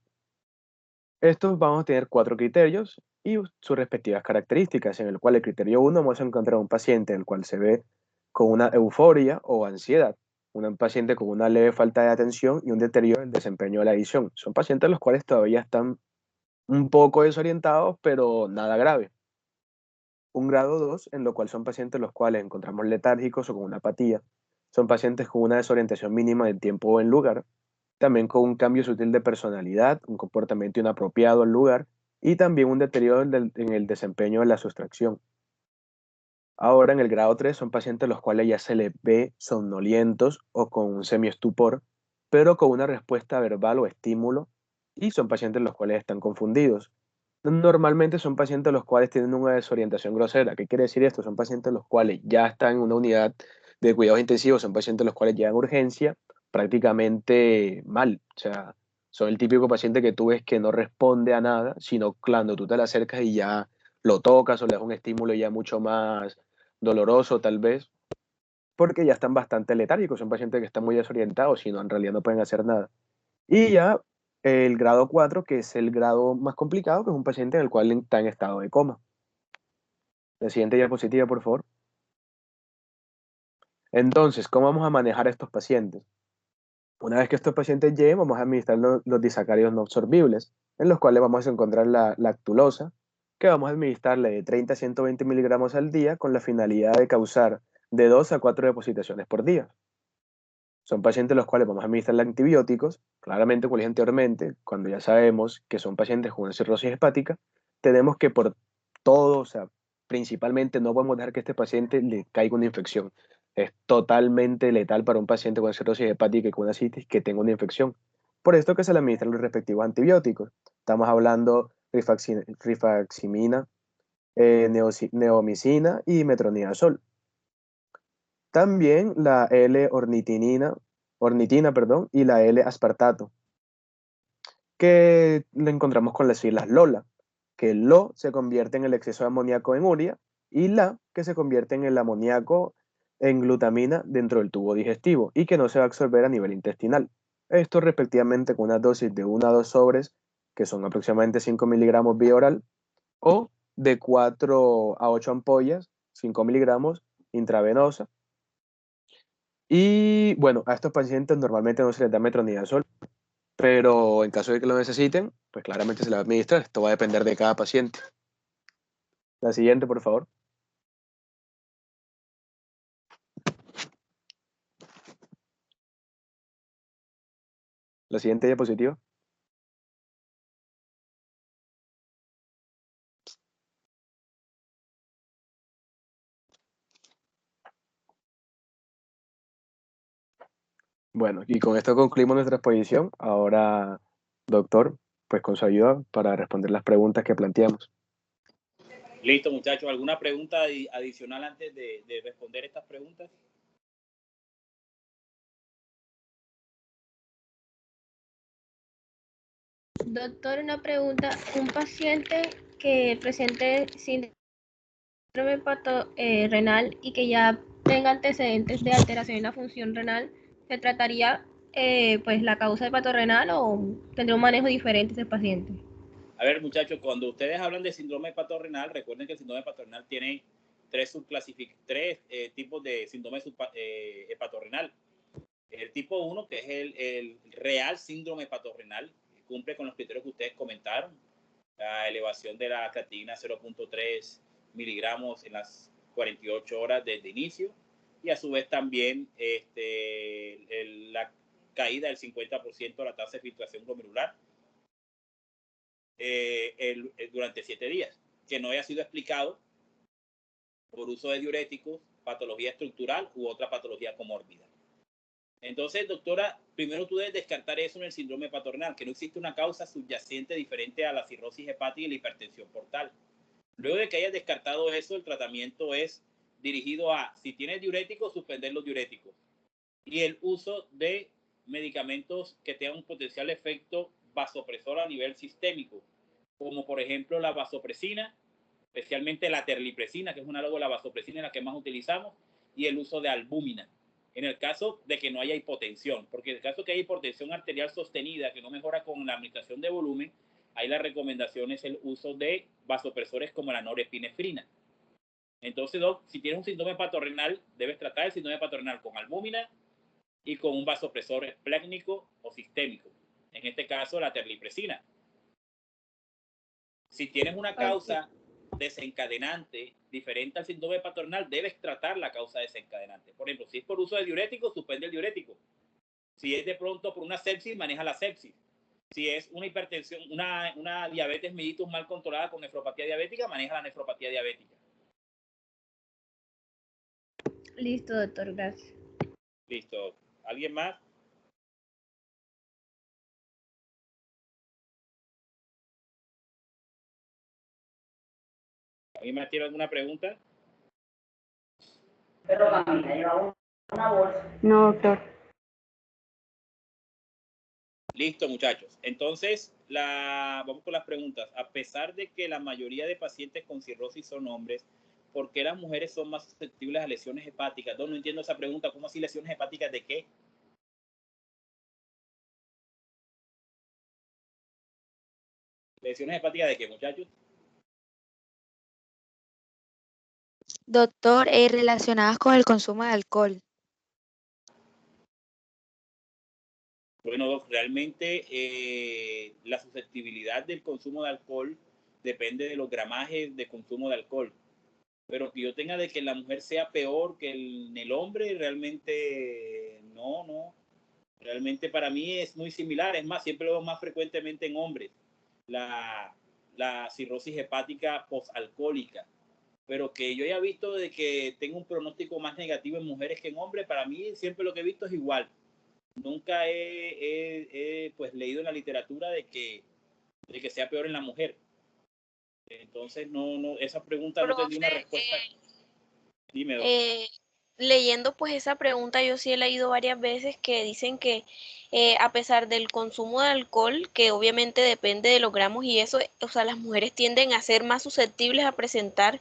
Estos vamos a tener 4 criterios y sus respectivas características, en el cual el criterio 1 vamos a encontrar un paciente en el cual se ve con una euforia o ansiedad, un paciente con una leve falta de atención y un deterioro del desempeño de la visión. Son pacientes los cuales todavía están un poco desorientados, pero nada grave. Un grado 2, en lo cual son pacientes los cuales encontramos letárgicos o con una apatía. Son pacientes con una desorientación mínima del tiempo o en lugar, también con un cambio sutil de personalidad, un comportamiento inapropiado al lugar y también un deterioro en el desempeño de la sustracción. Ahora, en el grado 3 son pacientes los cuales ya se les ve somnolientos o con un semiestupor, pero con una respuesta verbal o estímulo, y son pacientes los cuales están confundidos. Normalmente son pacientes los cuales tienen una desorientación grosera. ¿Qué quiere decir esto? Son pacientes los cuales ya están en una unidad de cuidados intensivos, son pacientes los cuales llegan a urgencia prácticamente mal. O sea, son el típico paciente que tú ves que no responde a nada, sino cuando tú te le acercas y ya lo tocas o le das un estímulo ya mucho más doloroso tal vez, porque ya están bastante letárgicos, son pacientes que están muy desorientados y no, en realidad no pueden hacer nada. Y ya el grado 4, que es el grado más complicado, que es un paciente en el cual está en estado de coma. La siguiente diapositiva, por favor. Entonces, ¿cómo vamos a manejar a estos pacientes? Una vez que estos pacientes lleguen, vamos a administrar los disacáridos no absorbibles, en los cuales vamos a encontrar la lactulosa, que vamos a administrarle de 30 a 120 miligramos al día con la finalidad de causar de 2 a 4 depositaciones por día. Son pacientes los cuales vamos a administrar antibióticos, claramente, como dije anteriormente, cuando ya sabemos que son pacientes con una cirrosis hepática, tenemos que por todo, o sea, principalmente no podemos dejar que este paciente le caiga una infección. Es totalmente letal para un paciente con cirrosis hepática y con una citis que tenga una infección. Por esto que se le administran los respectivos antibióticos. Estamos hablando rifaximina, neomicina y metronidazol. También la L-ornitina, y la L-aspartato, que le encontramos con las siglas LOLA, que LO se convierte en el exceso de amoníaco en urea y LA que se convierte en el amoníaco en glutamina dentro del tubo digestivo y que no se va a absorber a nivel intestinal. Esto respectivamente con una dosis de 1 a 2 sobres, que son aproximadamente 5 miligramos vía oral, o de 4 a 8 ampollas, 5 miligramos intravenosa. Y bueno, a estos pacientes normalmente no se les da metronidazol, pero en caso de que lo necesiten, pues claramente se les va a administrar. Esto va a depender de cada paciente. La siguiente, por favor. La siguiente diapositiva. Bueno, y con esto concluimos nuestra exposición. Ahora, doctor, pues con su ayuda para responder las preguntas que planteamos. Listo, muchachos. ¿Alguna pregunta adicional antes de responder estas preguntas? Doctor, una pregunta. Un paciente que presente síndrome renal y que ya tenga antecedentes de alteración en la función renal, ¿se trataría pues la causa hepatorenal o tendría un manejo diferente ese paciente? A ver, muchachos, cuando ustedes hablan de síndrome hepatorenal, recuerden que el síndrome hepatorenal tiene tres tipos de síndrome hepatorenal. El tipo 1, que es el real síndrome hepatorenal, cumple con los criterios que ustedes comentaron. La elevación de la creatinina 0.3 miligramos en las 48 horas desde inicio, y a su vez también la caída del 50% de la tasa de filtración glomerular durante 7 días, que no haya sido explicado por uso de diuréticos, patología estructural u otra patología comórbida. Entonces, doctora, primero tú debes descartar eso en el síndrome hepatorenal, que no existe una causa subyacente diferente a la cirrosis hepática y la hipertensión portal. Luego de que hayas descartado eso, el tratamiento es dirigido a, si tienes diuréticos, suspender los diuréticos y el uso de medicamentos que tengan un potencial efecto vasopresor a nivel sistémico, como por ejemplo la vasopresina, especialmente la terlipresina, que es un análogo de la vasopresina, la que más utilizamos, y el uso de albúmina, en el caso de que no haya hipotensión, porque en el caso que haya hipotensión arterial sostenida, que no mejora con la administración de volumen, ahí la recomendación es el uso de vasopresores como la norepinefrina. Entonces, Doc, si tienes un síndrome hepatorenal, debes tratar el síndrome hepatorenal con albúmina y con un vasopresor esplécnico o sistémico, en este caso la terlipresina. Si tienes una causa desencadenante diferente al síndrome hepatorenal, debes tratar la causa desencadenante. Por ejemplo, si es por uso de diurético, suspende el diurético. Si es de pronto por una sepsis, maneja la sepsis. Si es una hipertensión, una diabetes mellitus mal controlada con nefropatía diabética, maneja la nefropatía diabética. Listo, doctor, gracias. Listo. ¿Alguien más? ¿Alguien más tiene alguna pregunta? No, doctor. Listo, muchachos. Entonces, vamos con las preguntas. A pesar de que la mayoría de pacientes con cirrosis son hombres, ¿por qué las mujeres son más susceptibles a lesiones hepáticas? No entiendo esa pregunta. ¿Cómo así lesiones hepáticas de qué? ¿Lesiones hepáticas de qué, muchachos? Doctor, relacionadas con el consumo de alcohol. Bueno, Doc, realmente la susceptibilidad del consumo de alcohol depende de los gramajes de consumo de alcohol. Pero que yo tenga de que la mujer sea peor que el hombre, realmente no. Realmente para mí es muy similar. Es más, siempre lo veo más frecuentemente en hombres. La cirrosis hepática postalcohólica. Pero que yo haya visto de que tengo un pronóstico más negativo en mujeres que en hombres, para mí siempre lo que he visto es igual. Nunca he pues leído en la literatura de que sea peor en la mujer. Entonces, no, esa pregunta no tendría una respuesta. Dime, leyendo pues esa pregunta, yo sí he leído varias veces que dicen que a pesar del consumo de alcohol, que obviamente depende de los gramos y eso, o sea, las mujeres tienden a ser más susceptibles a presentar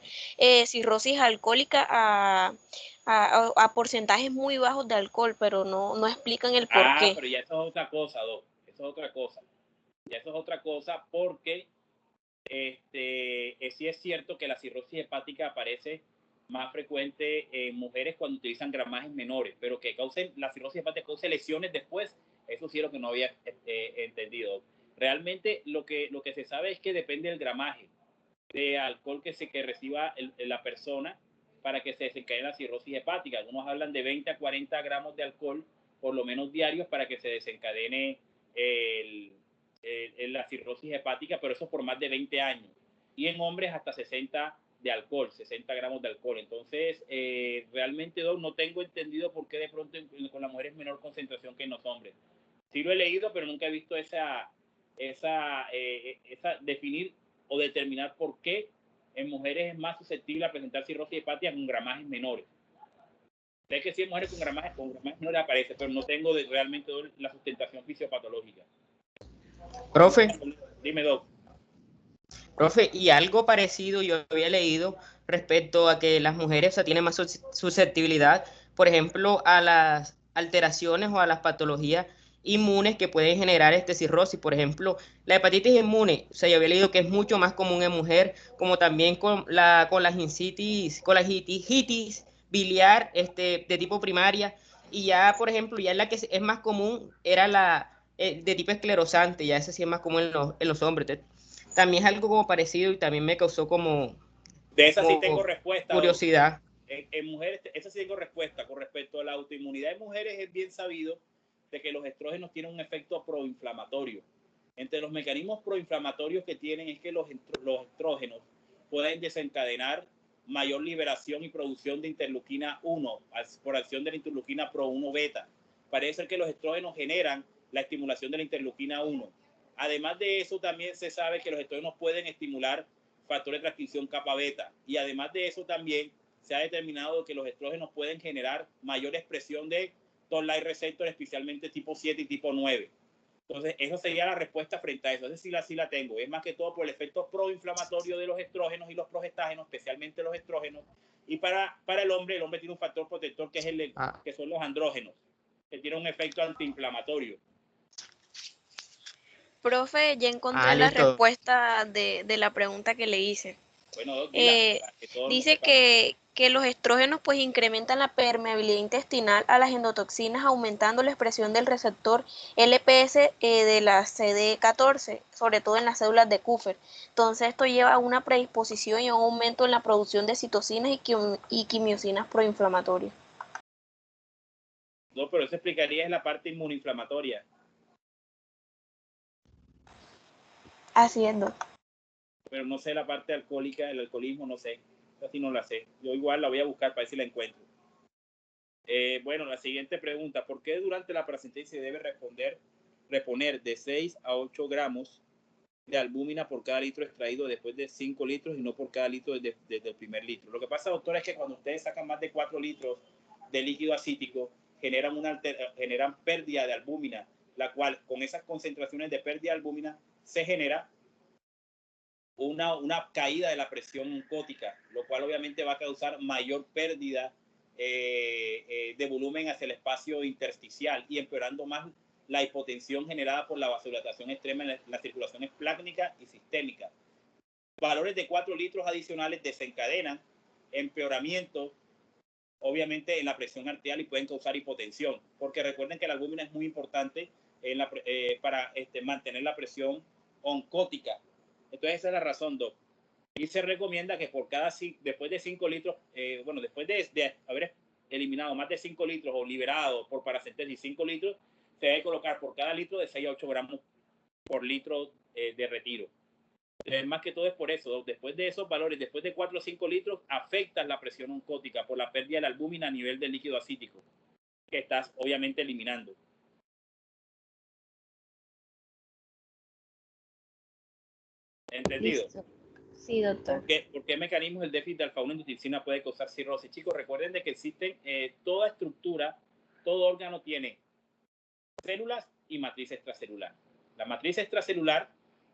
cirrosis alcohólica a porcentajes muy bajos de alcohol, pero no explican el por qué. Pero ya eso es otra cosa, Doc. Eso es otra cosa. Ya eso es otra cosa porque sí es cierto que la cirrosis hepática aparece más frecuente en mujeres cuando utilizan gramajes menores, pero que causen la cirrosis hepática, cause lesiones después, eso sí es lo que no había entendido. Realmente lo que se sabe es que depende del gramaje de alcohol que reciba la persona para que se desencadene la cirrosis hepática. Algunos hablan de 20 a 40 gramos de alcohol por lo menos diarios para que se desencadene la cirrosis hepática, pero eso por más de 20 años. Y en hombres hasta 60 de alcohol, 60 gramos de alcohol. Entonces, realmente no tengo entendido por qué de pronto con la mujer es menor concentración que en los hombres. Sí lo he leído, pero nunca he visto esa definir o determinar por qué en mujeres es más susceptible a presentar cirrosis hepática con gramajes menores. Sé que sí en mujeres con gramajes menores aparece, pero no tengo realmente la sustentación fisiopatológica. Profe. Dime, Doc. Profe, y algo parecido yo había leído respecto a que las mujeres, o sea, tienen más susceptibilidad, por ejemplo, a las alteraciones o a las patologías inmunes que pueden generar cirrosis. Por ejemplo, la hepatitis inmune, o sea, yo había leído que es mucho más común en mujer, como también con la gingitis biliar de tipo primaria, y ya, por ejemplo, ya la que es más común era la de tipo esclerosante, ya ese sí es más común en los hombres. Entonces, también es algo como parecido y también me causó como De esa sí tengo respuesta. Curiosidad. En mujeres, esa sí tengo respuesta. Con respecto a la autoinmunidad en mujeres, es bien sabido de que los estrógenos tienen un efecto proinflamatorio. Entre los mecanismos proinflamatorios que tienen es que los estrógenos pueden desencadenar mayor liberación y producción de interleuquina 1 por acción de la interleuquina pro-1 beta. Parece ser que los estrógenos generan la estimulación de la interleuquina 1. Además de eso, también se sabe que los estrógenos pueden estimular factores de transcripción kappa beta. Y además de eso, también se ha determinado que los estrógenos pueden generar mayor expresión de toll-like receptor, especialmente tipo 7 y tipo 9. Entonces, esa sería la respuesta frente a eso. Esa sí la tengo. Es más que todo por el efecto proinflamatorio de los estrógenos y los progestágenos, especialmente los estrógenos. Y para el hombre tiene un factor protector que es que son los andrógenos, que tiene un efecto antiinflamatorio. Profe, ya encontré la respuesta de la pregunta que le hice. Bueno, dice que los estrógenos pues incrementan la permeabilidad intestinal a las endotoxinas, aumentando la expresión del receptor LPS de la CD14, sobre todo en las células de Kupffer. Entonces esto lleva a una predisposición y a un aumento en la producción de citocinas y quimiosinas proinflamatorias. No, pero eso explicaría en la parte inmunoinflamatoria. Así es, doctor. Pero no sé la parte alcohólica, el alcoholismo, no sé. Así no la sé. Yo igual la voy a buscar para ver si la encuentro. Bueno, la siguiente pregunta. ¿Por qué durante la placental se debe reponer de 6 a 8 gramos de albúmina por cada litro extraído después de 5 litros y no por cada litro desde el primer litro? Lo que pasa, doctor, es que cuando ustedes sacan más de 4 litros de líquido acítico, generan pérdida de albúmina, la cual con esas concentraciones de pérdida de albúmina se genera una caída de la presión oncótica, lo cual obviamente va a causar mayor pérdida de volumen hacia el espacio intersticial y empeorando más la hipotensión generada por la vasodilatación extrema en la circulación esplácnica y sistémica. Valores de 4 litros adicionales desencadenan empeoramiento, obviamente, en la presión arterial y pueden causar hipotensión, porque recuerden que la albúmina es muy importante para mantener la presión oncótica. Entonces esa es la razón, Doc. Y se recomienda que después de 5 litros, después de haber eliminado más de 5 litros o liberado por paracentesis 5 litros, se debe colocar por cada litro de 6 a 8 gramos por litro de retiro. Más que todo es por eso, Doc. Después de esos valores, después de 4 o 5 litros, afectan la presión oncótica por la pérdida de la albúmina a nivel del líquido acítico, que estás obviamente eliminando. ¿Entendido? Listo. Sí, doctor. ¿Por qué mecanismos el déficit de alfa-1-antitrypsina puede causar cirrosis? Chicos, recuerden de que existen toda estructura, todo órgano tiene células y matriz extracelular. La matriz extracelular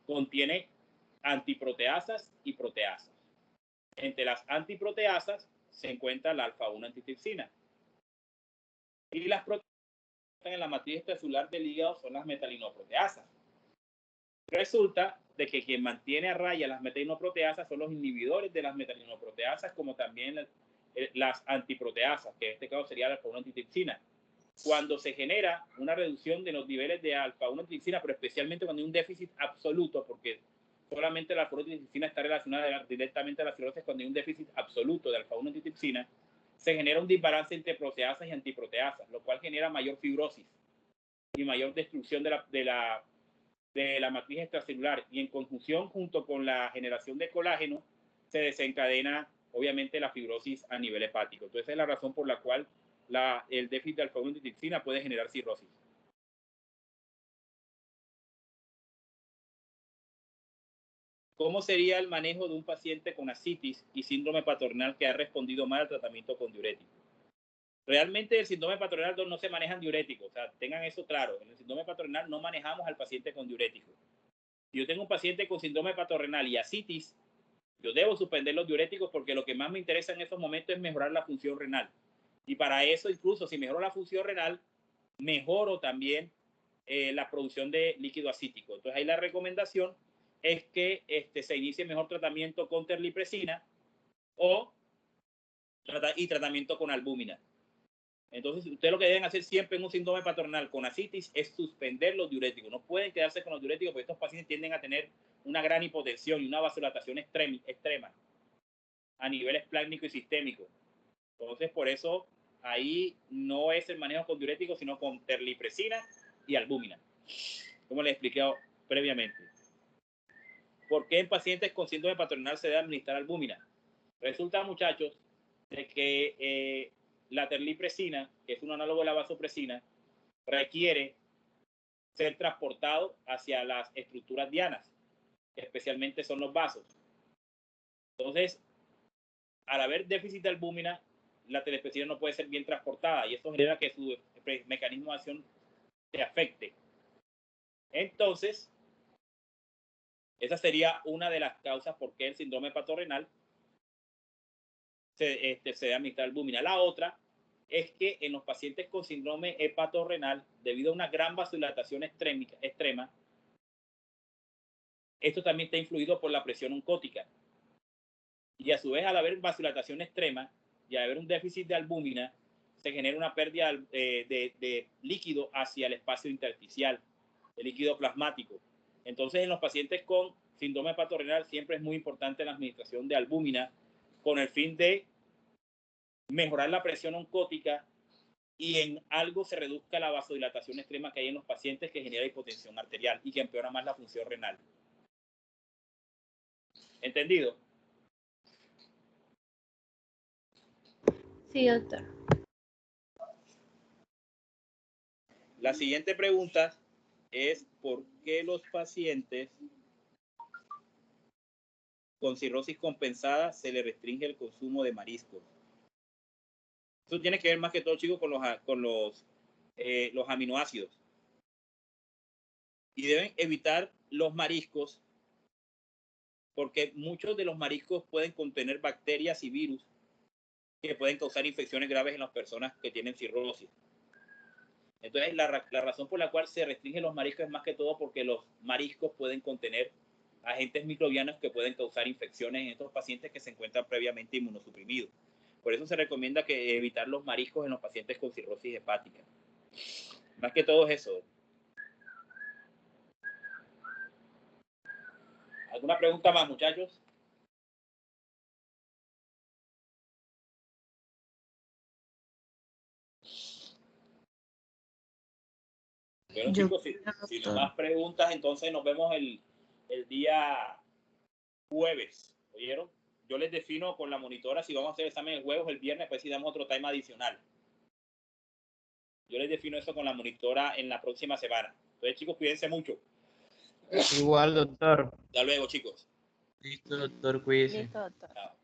contiene antiproteasas y proteasas. Entre las antiproteasas se encuentra la alfa-1-antitrypsina. Y las proteasas en la matriz extracelular del hígado son las metalinoproteasas. Resulta de que quien mantiene a raya las metalinoproteasas son los inhibidores de las metalinoproteasas, como también las antiproteasas, que en este caso sería la alfa-1-antitrypsina. Cuando se genera una reducción de los niveles de alfa-1-antitrypsina, pero especialmente cuando hay un déficit absoluto, porque solamente la alfa-1-antitrypsina está relacionada directamente a la cirrosis, cuando hay un déficit absoluto de alfa-1-antitrypsina, se genera un desbalance entre proteasas y antiproteasas, lo cual genera mayor fibrosis y mayor destrucción de la matriz extracelular, y en conjunción junto con la generación de colágeno se desencadena obviamente la fibrosis a nivel hepático. Entonces esa es la razón por la cual el déficit de alfa-1-antitrypsina puede generar cirrosis. ¿Cómo sería el manejo de un paciente con ascitis y síndrome paternal que ha respondido mal al tratamiento con diurético? Realmente el síndrome paternal no se manejan diuréticos, o sea, tengan eso claro. En el síndrome paternal no manejamos al paciente con diuréticos. Si yo tengo un paciente con síndrome paternal y ascitis, yo debo suspender los diuréticos porque lo que más me interesa en estos momentos es mejorar la función renal. Y para eso, incluso si mejoro la función renal, mejoro también la producción de líquido acítico. Entonces ahí la recomendación es que se inicie mejor tratamiento con terlipresina y tratamiento con albúmina. Entonces, ustedes lo que deben hacer siempre en un síndrome paternal con ascitis es suspender los diuréticos. No pueden quedarse con los diuréticos porque estos pacientes tienden a tener una gran hipotensión y una vasodilatación extrema a nivel esplácnico y sistémico. Entonces, por eso, ahí no es el manejo con diuréticos, sino con terlipresina y albúmina, como les expliqué previamente. ¿Por qué en pacientes con síndrome paternal se debe administrar albúmina? Resulta, muchachos, de que la terlipresina, que es un análogo de la vasopresina, requiere ser transportado hacia las estructuras dianas, que especialmente son los vasos. Entonces, al haber déficit de albúmina, la terlipresina no puede ser bien transportada y eso genera que su mecanismo de acción se afecte. Entonces, esa sería una de las causas por qué el síndrome hepatorenal se debe administrar albúmina. La otra es que en los pacientes con síndrome hepatorrenal, debido a una gran vasodilatación extrema, esto también está influido por la presión oncótica. Y a su vez, al haber vasodilatación extrema y al haber un déficit de albúmina, se genera una pérdida de líquido hacia el espacio intersticial, de líquido plasmático. Entonces, en los pacientes con síndrome hepatorenal siempre es muy importante la administración de albúmina con el fin de mejorar la presión oncótica y en algo se reduzca la vasodilatación extrema que hay en los pacientes que genera hipotensión arterial y que empeora más la función renal. ¿Entendido? Sí, doctor. La siguiente pregunta es ¿por qué los pacientes con cirrosis compensada se le restringe el consumo de mariscos? Eso tiene que ver más que todo, chicos, con los aminoácidos. Y deben evitar los mariscos porque muchos de los mariscos pueden contener bacterias y virus que pueden causar infecciones graves en las personas que tienen cirrosis. Entonces, la razón por la cual se restringen los mariscos es más que todo porque los mariscos pueden contener agentes microbianos que pueden causar infecciones en estos pacientes que se encuentran previamente inmunosuprimidos. Por eso se recomienda que evitar los mariscos en los pacientes con cirrosis hepática. Más que todo es eso. ¿Alguna pregunta más, muchachos? Bueno, chicos, si no más preguntas, entonces nos vemos el día jueves. ¿Oyeron? Yo les defino con la monitora si vamos a hacer examen el jueves o el viernes, pues si damos otro time adicional. Yo les defino eso con la monitora en la próxima semana. Entonces, chicos, cuídense mucho. Igual, doctor. Hasta luego, chicos. Listo, doctor, cuídense. Listo, doctor. Chao.